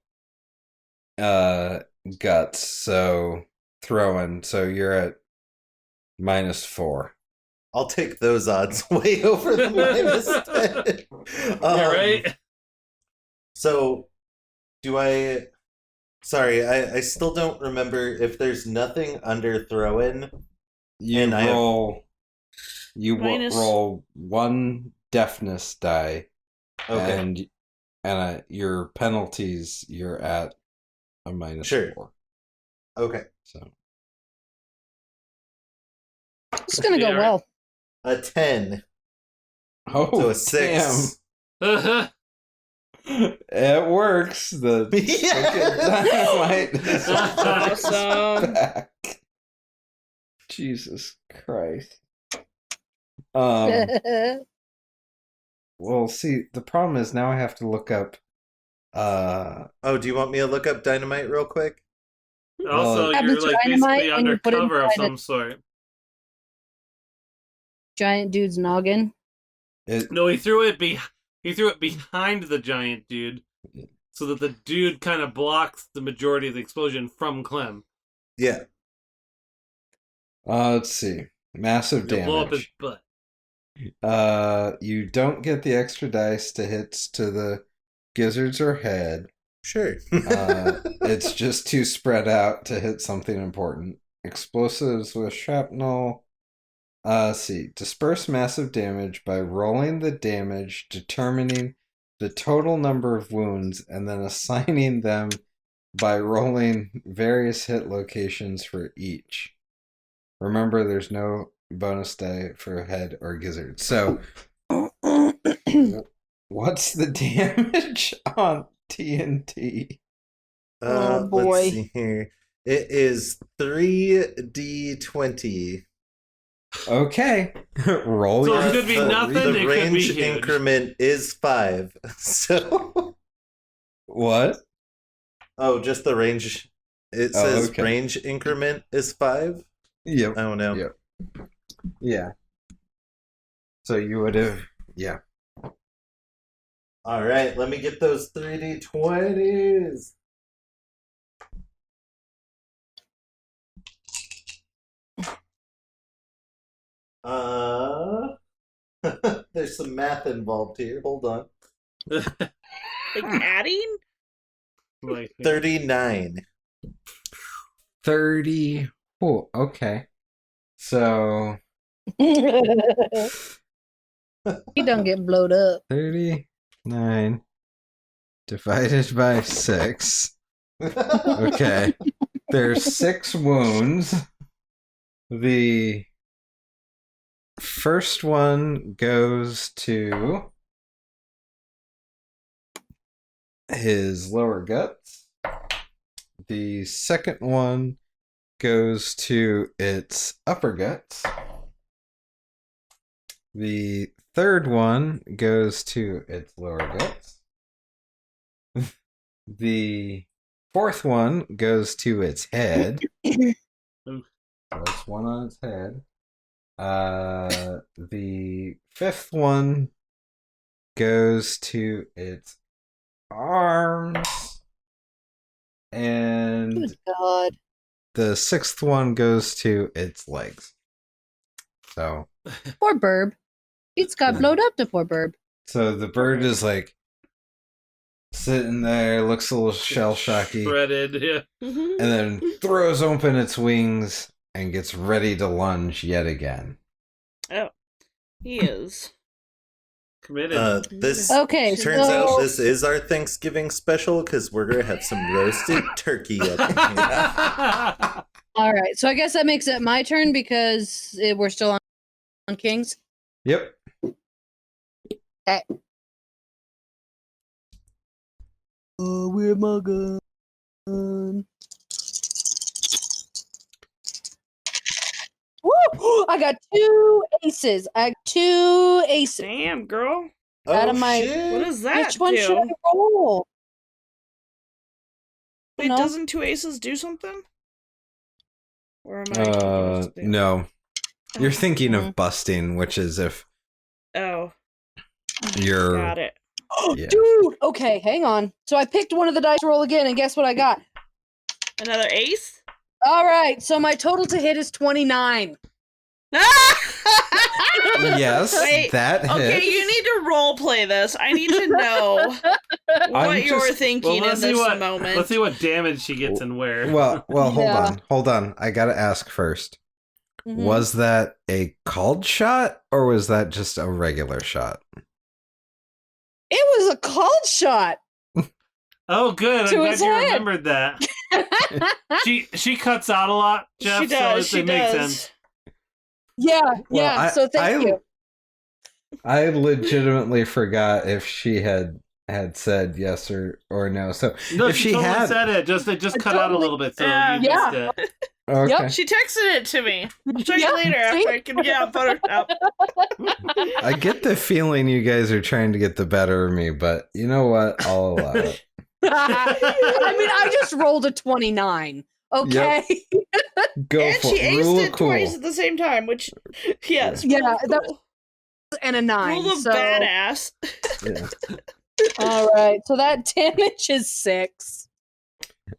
guts, so throwing, so you're at -4. I'll take those odds way over the -10. Yeah, right? So, Sorry, I still don't remember if there's nothing under throw-in. You And I have- roll Minus- roll 1 deafness die, Okay. and your penalties, you're at a -4. Sure. Okay. So It's gonna go Yeah, right. well. A 10. oh, So a 6. Uh-huh. damn. It works. The dynamite is Awesome. back. Jesus Christ. Well, see, the problem is now I have to look up. Oh, do you want me to look up dynamite real quick? Also, Happens you're to like dynamite basically when you put it undercover of inside some sort. Giant dude's noggin. No, he threw it behind the giant dude, so that the dude kind of blocks the majority of the explosion from Clem. Yeah. Let's see. Massive You'll blow up his damage. butt. You don't get the extra dice to hits to the gizzards or head. Sure. It's just too spread out to hit something important. Explosives with shrapnel. Let's see. Disperse massive damage by rolling the damage, determining the total number of wounds, and then assigning them by rolling various hit locations for each. Remember, there's no bonus die for head or gizzard. So, what's the damage on TNT? Oh, boy. Let's see here. It is 3d20. Okay. Roll So your it could be nothing, The it could be range huge. increment is 5. So, What? oh, just the range. It Oh, says okay. range increment is 5. Yep. I don't know. Yep. Yeah. So you would have. Yeah. All right, let me get those 3d20s. There's some math involved here. Hold on. Like adding? Like, 39. 30. Oh, okay. So He don't get blowed up. 39 divided by 6. Okay. There's 6 wounds. The first one goes to his lower guts. The second one goes to its upper guts. The third one goes to its lower guts. The fourth one goes to its head. So that's one on its head. The fifth one goes to its arms. And Good God. the sixth one goes to its legs. So Poor Burb. It's got blowed up to poor Burb. So the bird is like sitting there, looks a little shell shocky, shredded, yeah. and then throws open its wings and gets ready to lunge yet again. Oh, he is. Committed. This Okay, turns so- out this is our Thanksgiving special because we're gonna have some roasted turkey up in here. All right, so I guess that makes it my turn because we're still on Kings. Yep. Okay. Where my gun? Woo! I got 2 aces. I got 2 aces. Damn, girl. Out of my- shit. What does that Which one do? should I roll? Wait, No. doesn't 2 aces do something? Or am I confused there? No. You're thinking Mhm. of busting, which is if Oh, you're. got it. Yeah. Dude, okay, hang on. So I picked one of the dice to roll again, and guess what I got? Another ace? All right, so my total to hit is 29. Yes, Wait, that hit. Okay, you need to role play this. I need to know what you're just- thinking in this moment. Let's see what damage she gets and where. Well, Yeah. hold on. I gotta ask first. Mhm. Was that a called shot or was that just a regular shot? It was a called shot. Oh, good. I'm To glad his you head. remembered that. She cuts out a lot, Jeff. She does. So She it makes does. sense. Yeah, yeah. So thank you. I legitimately forgot if she had said yes or no. So No, if she she totally had, said it. It just cut out a totally- little bit, so Yeah. you missed Yeah. it. okay. Yep. She texted it to me. I'll show Yeah, you later after see? I can get on Photoshop. I get the feeling you guys are trying to get the better of me, but you know what? I'll allow it. I mean, I just rolled a 29. Okay. Go And for she it. aced Rule it of cool. twice at the same time, which, yes. Yeah, rule of that- cool. And a 9. Rule of so, badass. Yeah. all right. So that damage is 6.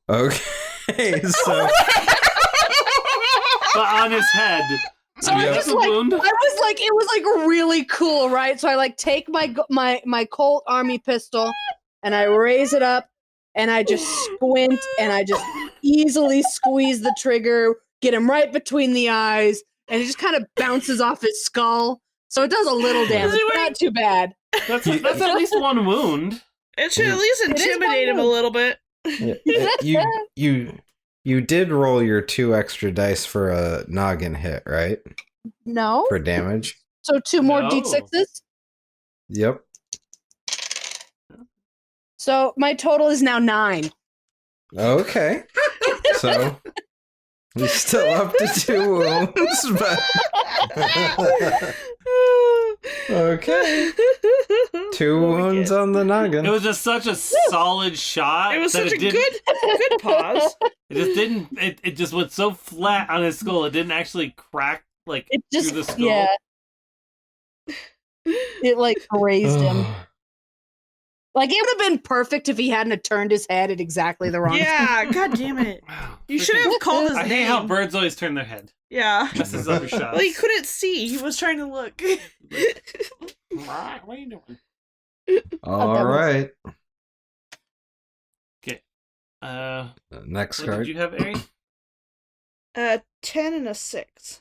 Okay, so on his head. So I mean, I that's just a like, wound. I was like, it was like really cool, right? So I like take my Colt Army pistol and I raise it up and I just squint and I just easily squeeze the trigger, get him right between the eyes, and it just kind of bounces off his skull. So it does a little damage, but not too bad. That's at least one wound. It should at least intimidate him a little bit. You did roll your 2 extra dice for a noggin hit, right? No. For damage. So 2 more No. D6s. Yep. So my total is now 9. Okay. So he's still up to 2 wounds, but okay. 2 wounds on the noggin. It was just such a solid shot. It was that such a didn't- good pause. It just didn't. It just went so flat on his skull. It didn't actually crack like It just through the skull. yeah. It like grazed him. Like it would have been perfect if he hadn't have turned his head at exactly the wrong Yeah, god damn it. You should have called his I hate name. how birds always turn their head. Yeah. Messes up your shots. Well, he couldn't see. He was trying to look. What are you doing? All right. Okay. Next What card. did you have, Ari? 10 and a 6.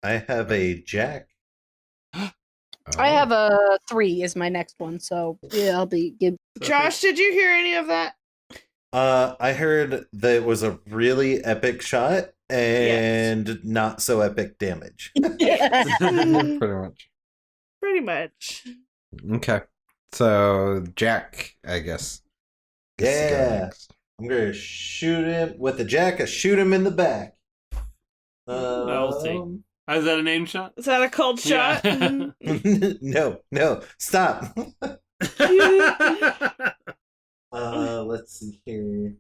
I have a jack. I have a 3 is my next one, so yeah, I'll be give. Josh, did you hear any of that? I heard that it was a really epic shot and not so epic damage. Pretty much. Pretty much. Okay. So Jack, I guess. gets to go Yeah. next. I'm gonna shoot him with the jack. I shoot him in the back. I'll see. Is that a name shot? Is that a cold shot? Yeah. No, stop. Let's see here.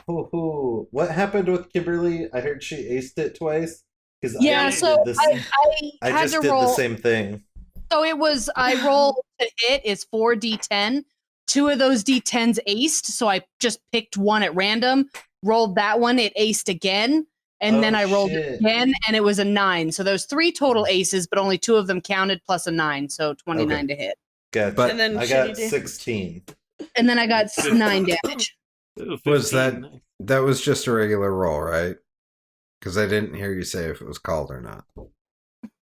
Oh, what happened with Kimberly? I heard she aced it twice. Yeah, so I I had just to did roll. the same thing. So it was I rolled to hit is 4d10. 2 of those d10s aced, so I just picked one at random, rolled that one, it aced again, and then I rolled it again, and it was a 9. So those 3 total aces, but only 2 of them counted plus a 9, so 29 to hit. Gotcha. But- And then I shitty got damage. 16. And then I got 9 damage. Ooh, Was 15. that was just a regular roll, right? Because I didn't hear you say if it was called or not.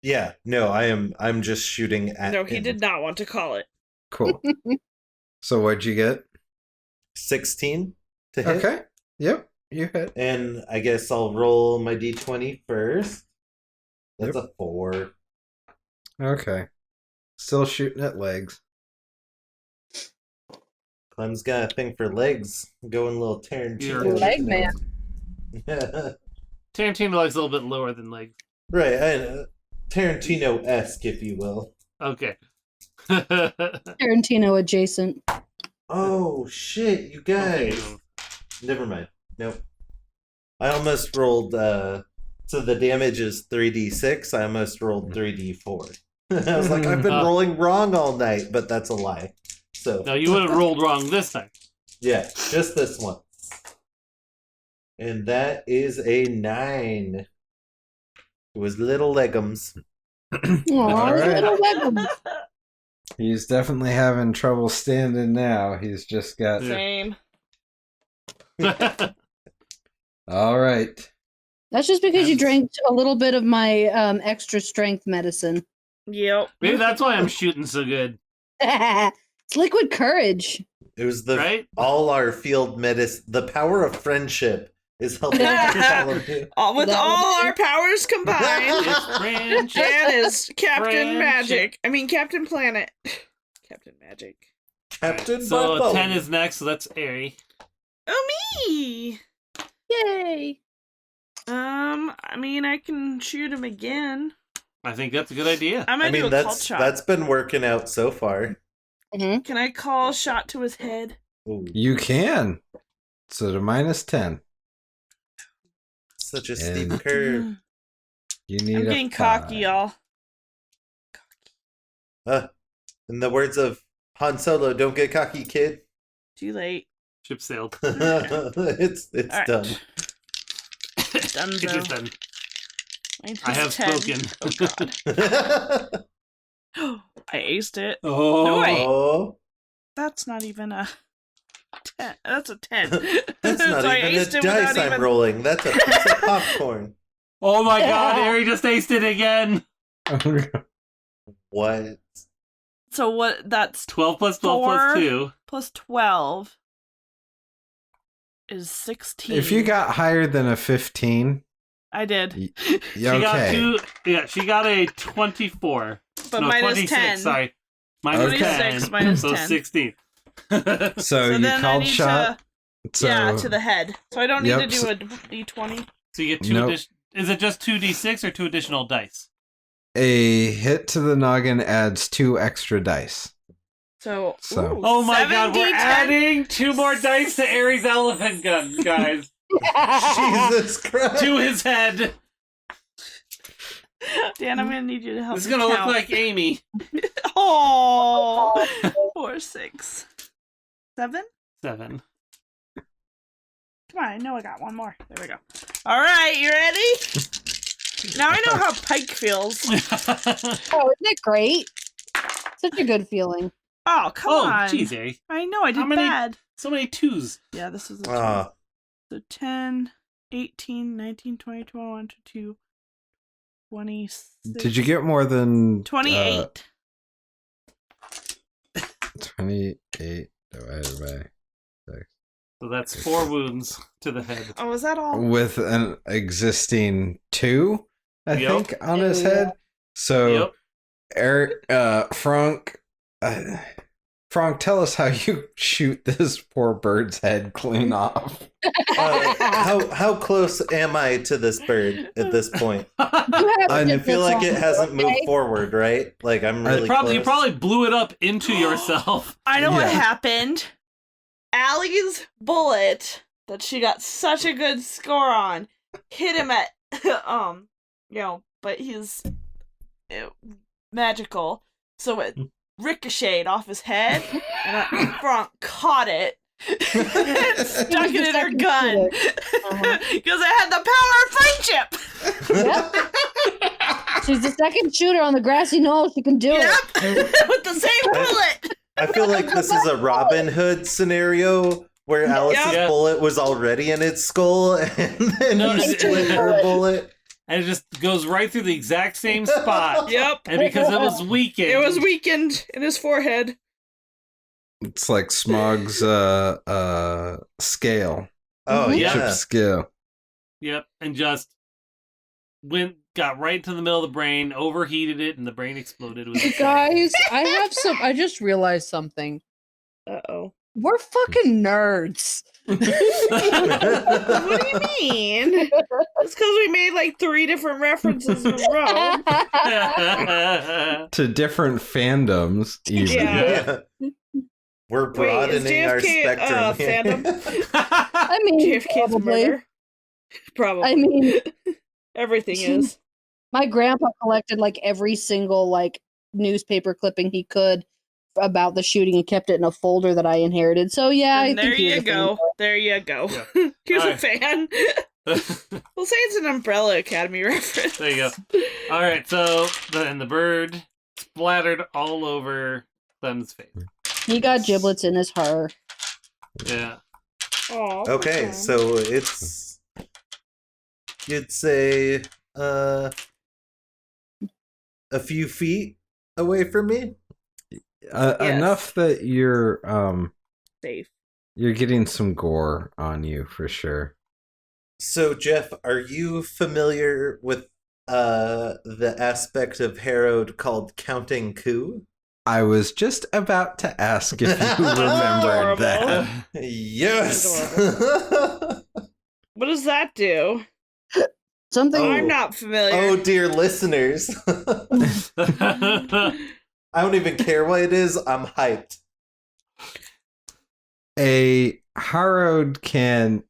Yeah, no, I'm just shooting at No, he him. did not want to call it. Cool. So what'd you get? 16 to hit. Okay. Yep. You hit. And I guess I'll roll my d20 first. That's a 4. Okay. Still shooting at legs. Clem's got a thing for legs. Going a little Tarantino. Leg man. Tarantino legs a little bit lower than legs. Right, Tarantino-esque, if you will. Okay. Tarantino adjacent. Oh, shit, you guys. Okay. Never mind. Nope. I almost rolled, so the damage is 3d6. I almost rolled 3d4. I was like, I've been rolling wrong all night, but that's a lie. So No, you would have rolled wrong this time. yeah, just this one. And that is a 9. It was little leggums. Aw, right. little Legums. He's definitely having trouble standing now. He's just got. Same. All right. That's just because you drank a little bit of my extra strength medicine. Yep. Maybe that's why I'm shooting so good. It's liquid courage. It was the Right? all our field medicine. The power of friendship is helping all of you. With all our powers combined, It's friendship. Dan is Captain Friendship. Magic. I mean, Captain Planet. Captain Magic. Captain So Bartholomew. 10 is next, so that's Airy. Oh, me! Yay! I mean, I can shoot him again. I think that's a good idea. I'm gonna I mean, do a cult shot. that's been working out so far. Can I call a shot to his head? Ooh, You can. So to -10. such a And- steep curve. You need I'm a getting 5. cocky, y'all. In the words of Han Solo, don't get cocky, kid. Too late. Ship sailed. It's All right. done. Dunzo. It is done. Mine I have is 10. spoken. Oh god. I aced it. Oh. No, wait. Oh, That's not even a 10. That's a 10. that's not So I even aced a it dice without I'm even- rolling. That's a piece of popcorn. Oh my god, Harry just aced it again. What? So what? That's 12 plus 12 4 plus 2. plus 12 is 16. If you got higher than a 15, I did. okay. She got she got a 24. But no, minus 26, 10. sorry. Minus Okay. 10. minus so 10. 16. So So you then I called need shot. So, yeah, to the head. So I don't need Yep, to do so- a d20. So you get 2 Nope. additional... Is it just 2d6 or 2 additional dice? a hit to the noggin adds 2 extra dice. So, So- ooh, Oh my god, we're 7d10. adding 2 more dice to Ares' elephant gun, guys. Jesus Christ. To his head. Dan, I'm gonna need you to help This is me gonna look count. like Amy. Oh, 4, 6, 7. 7. Come on, I know I got one more. There we go. All right, you ready? Now I know how Pike feels. Oh, isn't it great? Such a good feeling. Oh, come Oh, on. jeez, eh? I know I How did many- bad. So many 2s. Yeah, this is a 2. Ah, So 10, 18, 19, 20, 21, 22, 26. Did you get more than 28. 28 divided by 6? So that's 4 wounds to the head. Oh, is that all? With an existing 2, I Yep. think, on his head. So, Yep. Eric, Frank, tell us how you shoot this poor bird's head clean off. how close am I to this bird at this point? You have I I feel like it different hasn't songs, moved okay? forward, right? Like I'm really You close. probably blew it up into yourself. I know what Yeah. happened. Allie's bullet that she got such a good score on hit him at but he's magical, so it ricocheted off his head, and Frank caught it and stuck it in her gun because it had the power of friendship. She's the second shooter on the grassy knoll. She can do Yep, it. with the same bullet. I feel like this is a Robin Hood scenario where Alice's Yep. bullet was already in its skull, and then No, he it's- split her bullet. And it just goes right through the exact same spot. Yep, And because it was weakened. it was weakened in his forehead. It's like Smog's scale. Oh Mhm. yeah, Chip scale. Yep. And just got right to the middle of the brain, overheated it, and the brain exploded. It was insane. Guys, I just realized something. Uh-oh. We're fucking nerds. What do you mean? It's because we made like 3 different references in a row. To different fandoms, even. Yeah. yeah. We're Wait, is broadening our JFK, spectrum. here. fandom? I mean, JFK's a probably. murder? Probably. I mean, Everything is. my grandpa collected like every single like newspaper clipping he could about the shooting and kept it in a folder that I inherited. So yeah, And I there think he you was a go. There you go. Yeah. He was a Alright. fan. We'll say it's an Umbrella Academy reference. There you go. All right, so then the bird splattered all over Clem's face. He got giblets in his heart. Yeah. Aw, poor Okay, Clem. so it's you'd say a few feet away from me. Yes. Enough that you're Safe. you're getting some gore on you for sure. So Jeff, are you familiar with the aspect of Harrowed called counting coup? I was just about to ask if you remembered Adorable. that. Yes. What does that do? Something Oh. I'm not familiar. Oh dear listeners. I don't even care what it is, I'm hyped. A harrowed can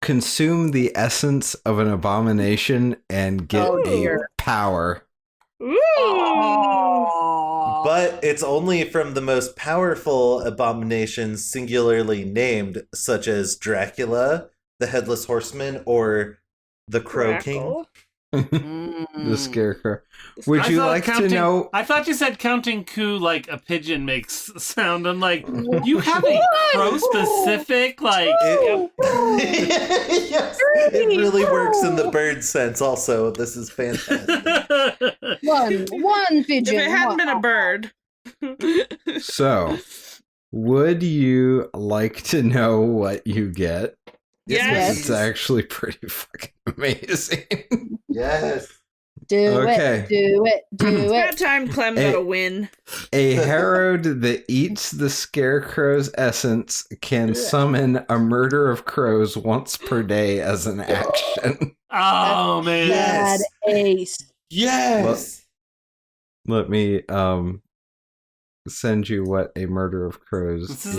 consume the essence of an abomination and get Oh, a dear. power. Ooh. But it's only from the most powerful abominations singularly named, such as Dracula, the Headless Horseman, or the Crow King. The Scarecrow. Would you like to know? I thought you said counting coup like a pigeon makes sound. I'm like, you have a crow specific like. Yes, it really works in the bird sense. Also, this is fantastic. One pigeon. If it hadn't been a bird. So, would you like to know what you get? Yes. It's actually pretty fucking amazing. Yes. Do Okay. it. Do it. Do That it. time Clem got a win. A Harrowed that eats the Scarecrow's essence can summon a murder of crows once per day as an action. Oh man. Bad ace. Yes. Let me send you what a murder of crows This is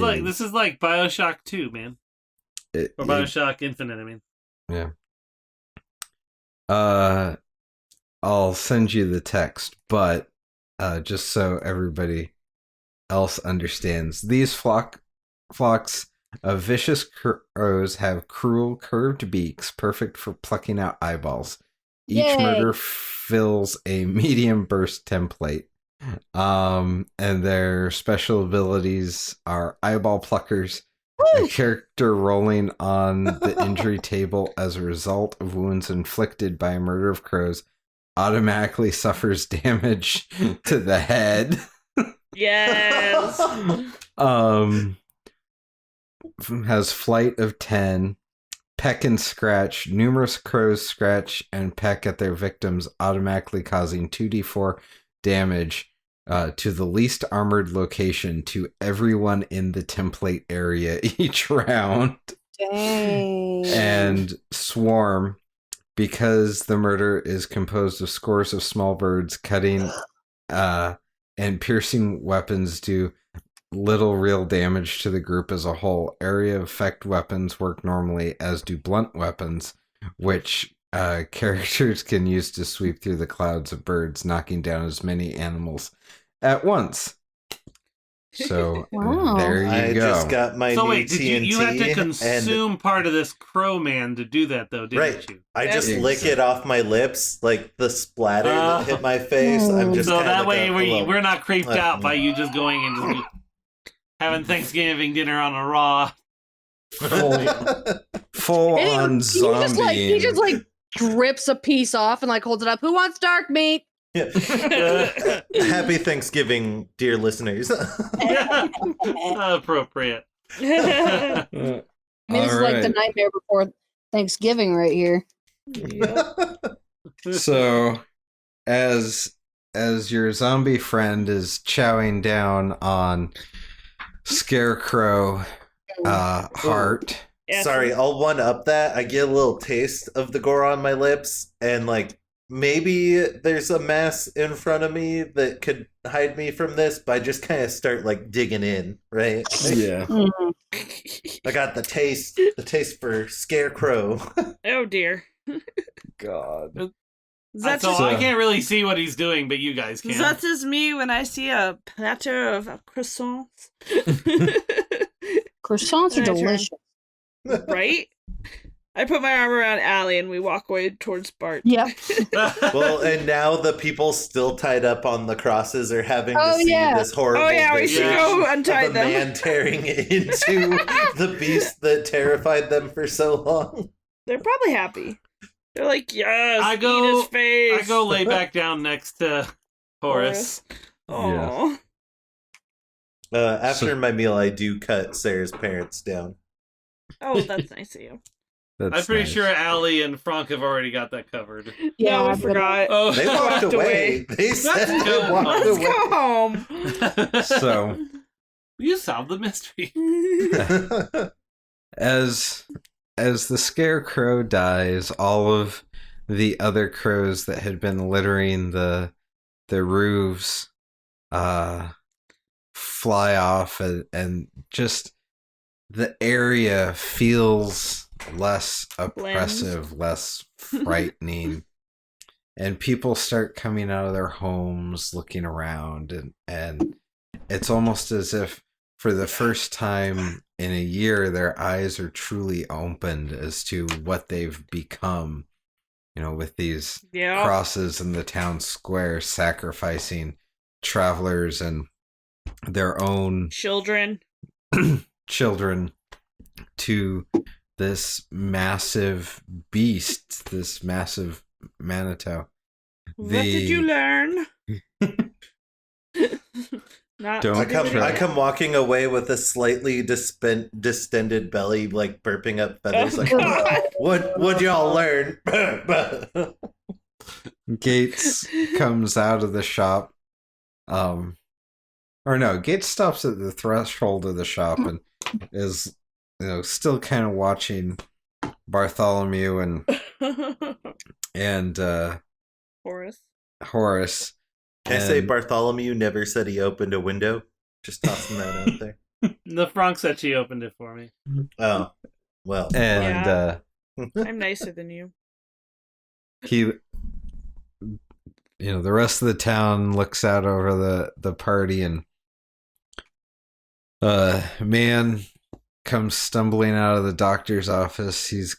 like BioShock 2, man. Or BioShock Infinite, I mean. Yeah. I'll send you the text, but just so everybody else understands, these flocks of vicious crows have cruel, curved beaks, perfect for plucking out eyeballs. Each Yay. murder fills a medium burst template. And their special abilities are eyeball pluckers, a character rolling on the injury table as a result of wounds inflicted by a murder of crows automatically suffers damage to the head. Yes. Has flight of 10, peck and scratch. Numerous crows scratch and peck at their victims, automatically causing 2d4 damage to the least armored location to everyone in the template area each round. Dang. And swarm, because the murder is composed of scores of small birds, cutting and piercing weapons do little real damage to the group as a whole. Area effect weapons work normally, as do blunt weapons, which characters can use to sweep through the clouds of birds, knocking down as many animals at once. So Wow. there you I go. just got my So new wait, TNT. you had to consume part of this crow man to do that though, didn't Right. you? I just Yes. lick it off my lips, like the splatter that hit my face. I'm just So kinda that way like we're not creeped out by you just going and just having Thanksgiving dinner on a raw. Full on zombie. He just like rips a piece off and like holds it up. Who wants dark meat? Happy Thanksgiving, dear listeners. Appropriate. I mean, this is like the nightmare before Thanksgiving right here. So, as your zombie friend is chowing down on Scarecrow heart. Sorry, I'll one up that. I get a little taste of the gore on my lips, and like maybe there's a mess in front of me that could hide me from this, but I just kind of start like digging in, right? Yeah. I got the taste for Scarecrow. Oh dear. God. That's So I can't really see what he's doing, but you guys can. That is me when I see a platter of croissants. Croissants are delicious. Right? I put my arm around Allie and we walk away towards Bart. Yep. Well, and now the people still tied up on the crosses are having to see this horrible we should go untie of a them. man tearing into the beast that terrified them for so long. They're probably happy. They're like, yes, I eat go- his face. I go lay back down next to Horace. Aw. After my meal, I do cut Sarah's parents down. Oh, that's nice of you. That's I'm pretty nice. sure Allie and Frank have already got that covered. Yeah, we forgot. Oh, They walked away. They said Let's they go walked home. Let's away. go home. So, You solved the mystery. as the Scarecrow dies, all of the other crows that had been littering the roofs fly off, and just the area feels less oppressive, less frightening. and people start coming out of their homes looking around, and it's almost as if for the first time in a year their eyes are truly opened as to what they've become, with these crosses in the town square sacrificing travelers and their own children to this massive beast, this massive Manitou. What did you learn? I come walking away with a slightly distended belly, like burping up feathers. What'd y'all learn? Gates comes out of the shop. Gates stops at the threshold of the shop and is, still kind of watching Bartholomew and Horace. Can I say Bartholomew never said he opened a window? Just tossing that out there. The Frank said she opened it for me. Oh, well. And I'm nicer than you. He, the rest of the town looks out over the party, and man comes stumbling out of the doctor's office. He's,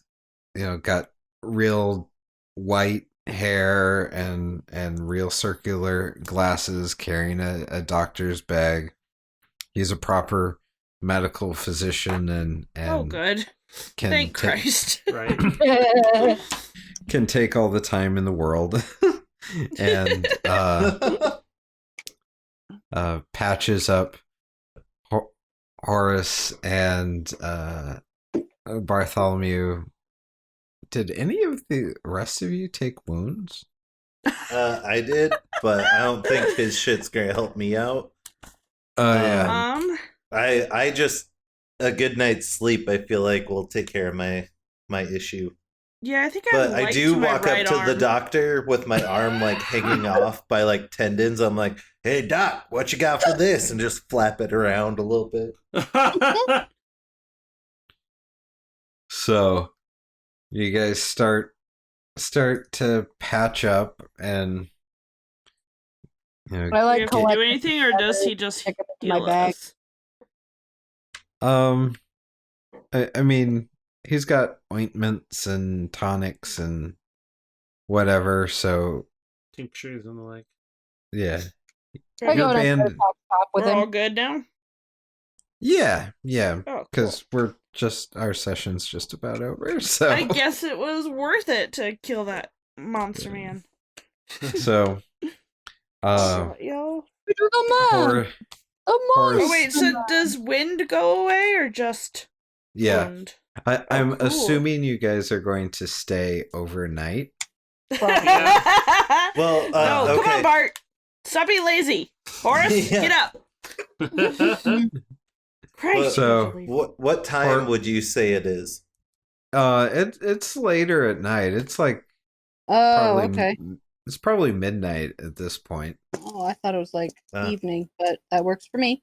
got real white hair and real circular glasses, carrying a doctor's bag. He's a proper medical physician and oh good, thank Christ. Right. Can take all the time in the world. And patches up Horace and Bartholomew. Did any of the rest of you take wounds? I did, but I don't think his shit's gonna help me out. Yeah. I just a good night's sleep, I feel like, will take care of my issue. Yeah, I think I do walk up to the doctor with my arm like hanging off by like tendons. I'm like, "Hey doc, what you got for this?" And just flap it around a little bit. So you guys start to patch up, and I like do you do anything, or does he just heal us? I mean, he's got ointments and tonics and whatever, so tinctures and the like. Yeah. We're all good now? Yeah, because our session's just about over, so I guess it was worth it to kill that monster man. So, yo, oh wait, so does wind go away or just wind? I'm cool. assuming you guys are going to stay overnight. Well, no, okay. come on, Bart. Stop being lazy. Horace, get up. Christ. So, what time would you say it is? It's later at night. It's like okay. It's probably midnight at this point. Oh, I thought it was like evening, but that works for me.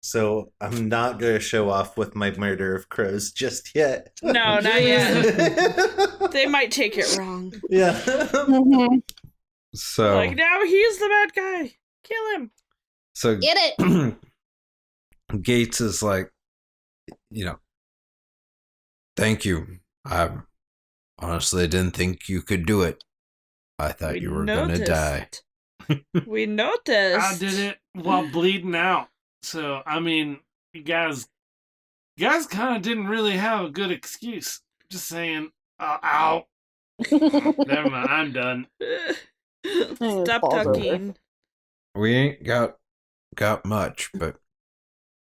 So I'm not gonna show off with my murder of crows just yet. No, not yet. They might take it wrong. Yeah. So like, now he's the bad guy. Kill him. So get it. Gates is like, thank you. I honestly didn't think you could do it. I thought you were gonna die. We noticed. I did it while bleeding out. So, I mean, you guys kind of didn't really have a good excuse. Just saying, ow. Never mind, I'm done. Stop talking. We ain't got much, but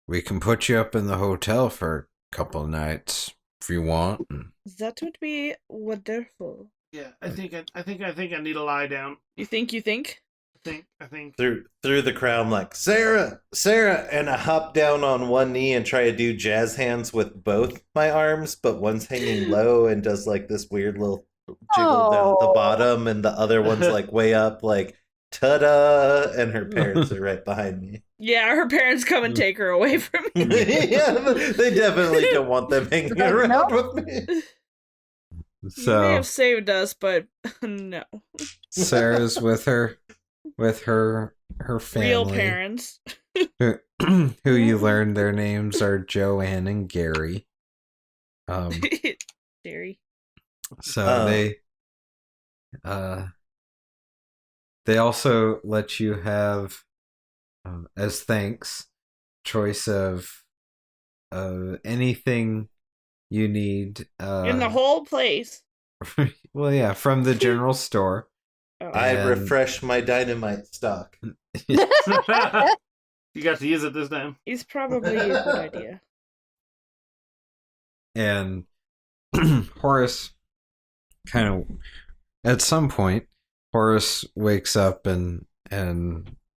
we can put you up in the hotel for a couple of nights if you want. That would be wonderful. Yeah, I think I need to lie down. You think? I think through the crowd, I'm like, Sarah, and I hop down on one knee and try to do jazz hands with both my arms, but one's hanging low and does like this weird little jiggle down at the bottom, and the other one's like way up, like ta-da, and her parents are right behind me. Yeah, her parents come and take her away from me. Yeah, they definitely don't want them hanging around with me. You may So have saved us, but no. Sarah's with her family. Real parents. who you learn their names are Joanne and Gary. Jerry. So they also let you have, as thanks, choice of anything you need. In the whole place. Well, yeah, from the general store. Oh. I refresh my dynamite stock. You got to use it this time. It's probably a good idea. And Horace kind of, at some point, Horace wakes up and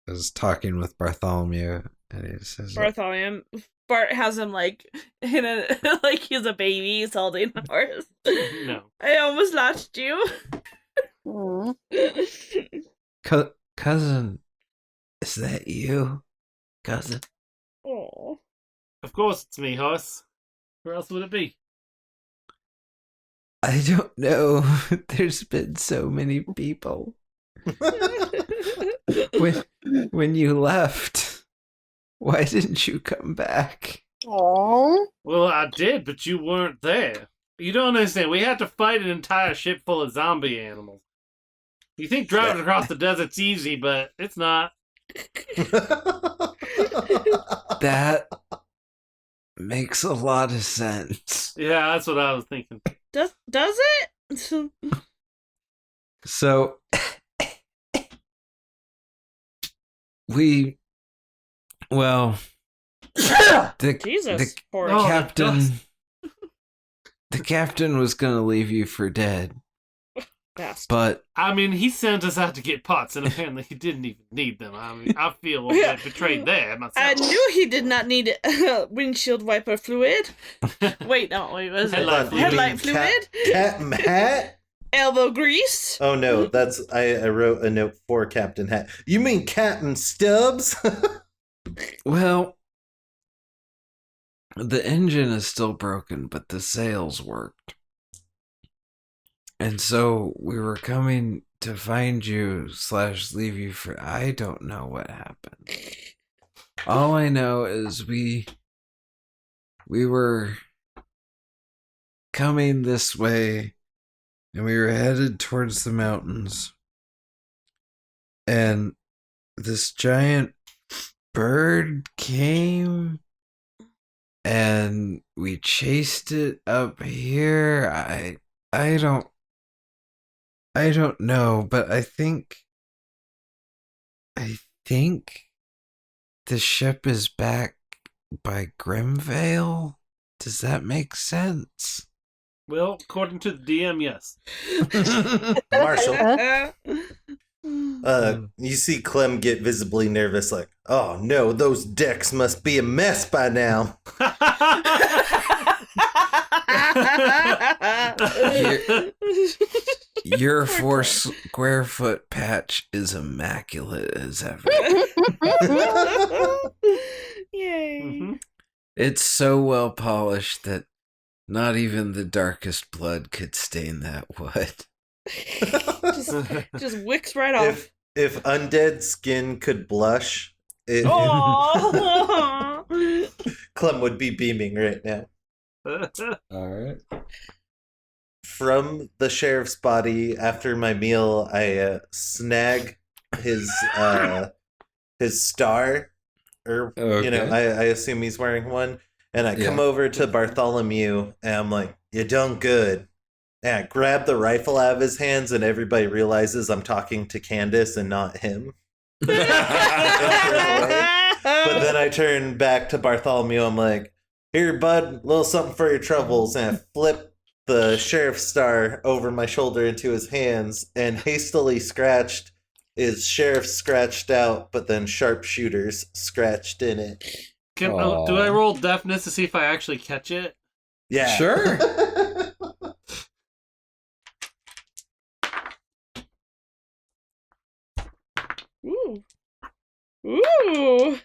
is talking with Bartholomew, and he says, Bartholomew. Bart has him like in a like he's a baby. He's holding a horse. No. I almost lost you. Cousin, is that you? Cousin? Oh. Of course it's me, Horace. Where else would it be? I don't know. There's been so many people. When you left, why didn't you come back? Aww. Well, I did, but you weren't there. You don't understand. We had to fight an entire ship full of zombie animals. You think driving across the desert's easy, but it's not. That makes a lot of sense. Yeah, that's what I was thinking. Does it? So Jesus, the captain was gonna leave you for dead. But I mean, he sent us out to get pots, and apparently he didn't even need them. I mean, I feel a bit betrayed there myself. I knew he did not need windshield wiper fluid. Wait, what was it? Headlight fluid? Captain Hat? Elbow grease? Oh no, I wrote a note for Captain Hat. You mean Captain Stubbs? Well, the engine is still broken, but the sails worked. And so we were coming to find you / leave you for... I don't know what happened. All I know is we were coming this way, and we were headed towards the mountains. And this giant bird came, and we chased it up here. I don't know, but I think the ship is back by Grimvale. Does that make sense? Well, according to the DM, yes. Marshall. You see Clem get visibly nervous, like, oh no, those decks must be a mess by now. Your 4 square foot patch is immaculate as ever. Yay. Mm-hmm. It's so well polished that not even the darkest blood could stain that wood. just wicks right off. If undead skin could blush, Clem would be beaming right now. Alright. From the sheriff's body, after my meal, I snag his star, or Okay. I assume he's wearing one, and I come over to Bartholomew, and I'm like, "You done good." And I grab the rifle out of his hands, and everybody realizes I'm talking to Candace and not him. But then I turn back to Bartholomew. I'm like, "Here, bud, a little something for your troubles," and I flip the sheriff's star over my shoulder into his hands, and hastily scratched is sheriff scratched out, but then sharpshooters scratched in it. Do I roll deafness to see if I actually catch it? Yeah. Sure. Ooh.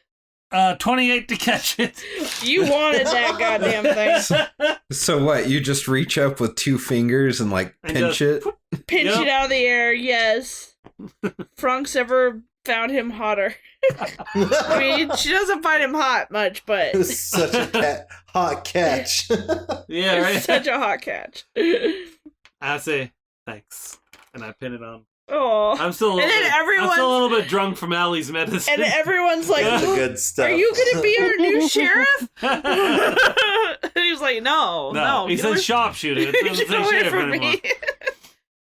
28 to catch it. You wanted that goddamn thing. So what? You just reach up with 2 fingers and like And pinch just- it? Pinch Yep. it out of the air, yes. Frank's ever found him hotter. I mean, she doesn't find him hot much, but It's such a hot catch. Yeah, right. it's such a hot catch. I say thanks, and I pin it on. Oh, I'm still a little, And then bit, I'm everyone's- still a little bit drunk from Allie's medicine. and everyone's like, Yeah. The good stuff. "Are you gonna be our new sheriff?" And he's like, "No, no." he get said away- sharpshooter. It doesn't Get say away sheriff from anymore. me.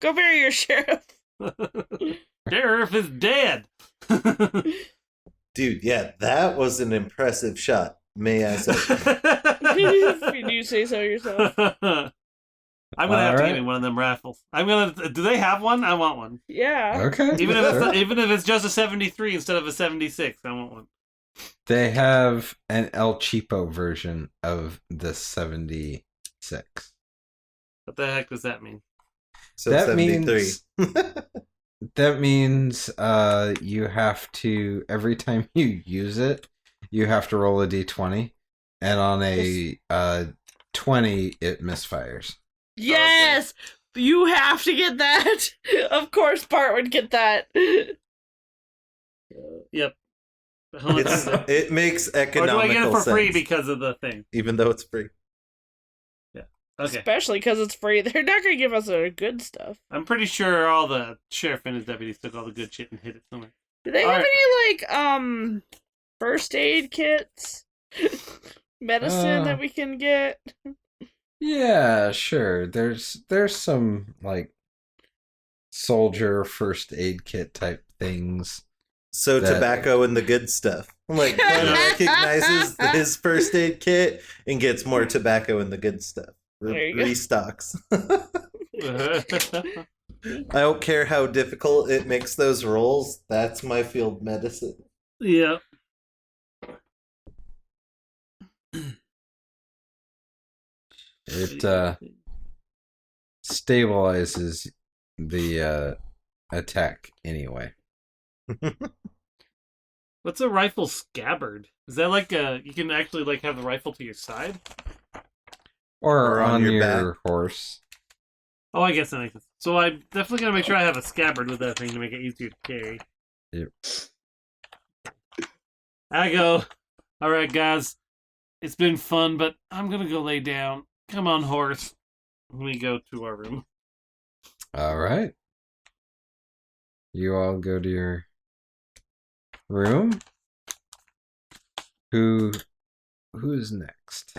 Go bury your sheriff. Sheriff is dead. Dude, yeah, that was an impressive shot, may I say. If you do say so yourself. I'm gonna have to Alright. give me one of them raffles. I'm gonna. Do they have one? I want one. Yeah. Okay. Even if sure. even if it's just a 73 instead of a 76, I want one. They have an El Cheapo version of the 76. What the heck does that mean? So That 73. means you have to, every time you use it, you have to roll a d20, and on a 20 it misfires. Yes, you have to get that. Of course, Bart would get that. Yep. It makes Or do economical I get it for free sense, because of the thing? even though it's free. Okay. Especially because it's free. They're not gonna give us our good stuff. I'm pretty sure all the sheriff and his deputies took all the good shit and hid it somewhere. Do they All have right. any like first aid kits, medicine that we can get? Yeah, sure. There's some like soldier first aid kit type things. So That- tobacco and the good stuff. Like, Clem recognizes his first aid kit and gets more tobacco and the good stuff. There you go. Restocks. I don't care how difficult it makes those rolls. That's my field medicine. Yeah. It stabilizes the attack anyway. What's a rifle scabbard? Is that like you can actually like have the rifle to your side? Or on your your back. horse. Oh, I guess that makes sense. So I'm definitely gonna make sure I have a scabbard with that thing to make it easier to carry. Yep. I go. All right, guys. It's been fun, but I'm gonna go lay down. Come on, horse. We go to our room. All right. You all go to your room. Who's next?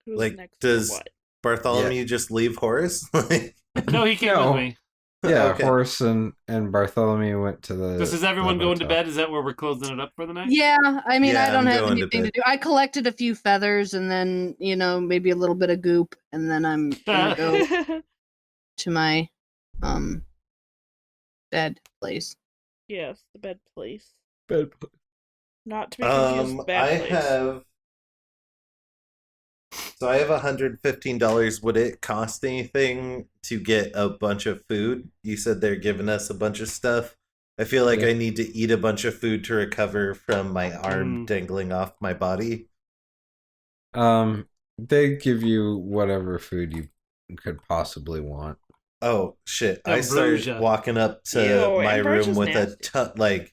Who's Like, next does- for what? Bartholomew just leave Horace? Like, No, he came No. with me. Yeah, Okay. Horace and Bartholomew went to the. Does everyone the going to motel. bed? Is that where we're closing it up for the night? Yeah, I mean, Yeah, I don't I'm have going to anything to bed. do. I collected a few feathers and then, maybe a little bit of goop, and then I'm gonna go to my bed place. Yes, the bed place. Bed. Not to be confused with bad place. I have $115. Would it cost anything to get a bunch of food? You said they're giving us a bunch of stuff. I feel like Yeah. I need to eat a bunch of food to recover from my arm Mm. dangling off my body. They give you whatever food you could possibly want. Oh shit! I started Ambrosia. walking up to Ew, my room ambrosia's with nasty.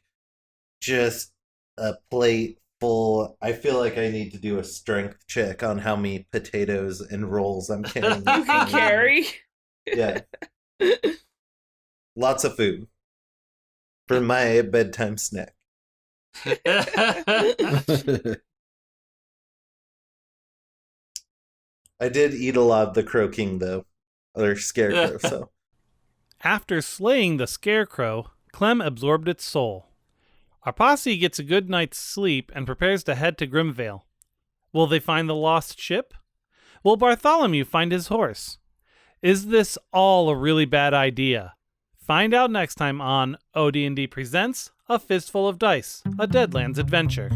just a plate full. I feel like I need to do a strength check on how many potatoes and rolls I'm carrying. You can carry. Yeah, lots of food for my bedtime snack. I did eat a lot of the Crow King though, or Scarecrow. So After slaying the scarecrow, Clem absorbed its soul. Our posse gets a good night's sleep and prepares to head to Grimvale. Will they find the lost ship? Will Bartholomew find his horse? Is this all a really bad idea? Find out next time on ODND Presents A Fistful of Dice, a Deadlands adventure.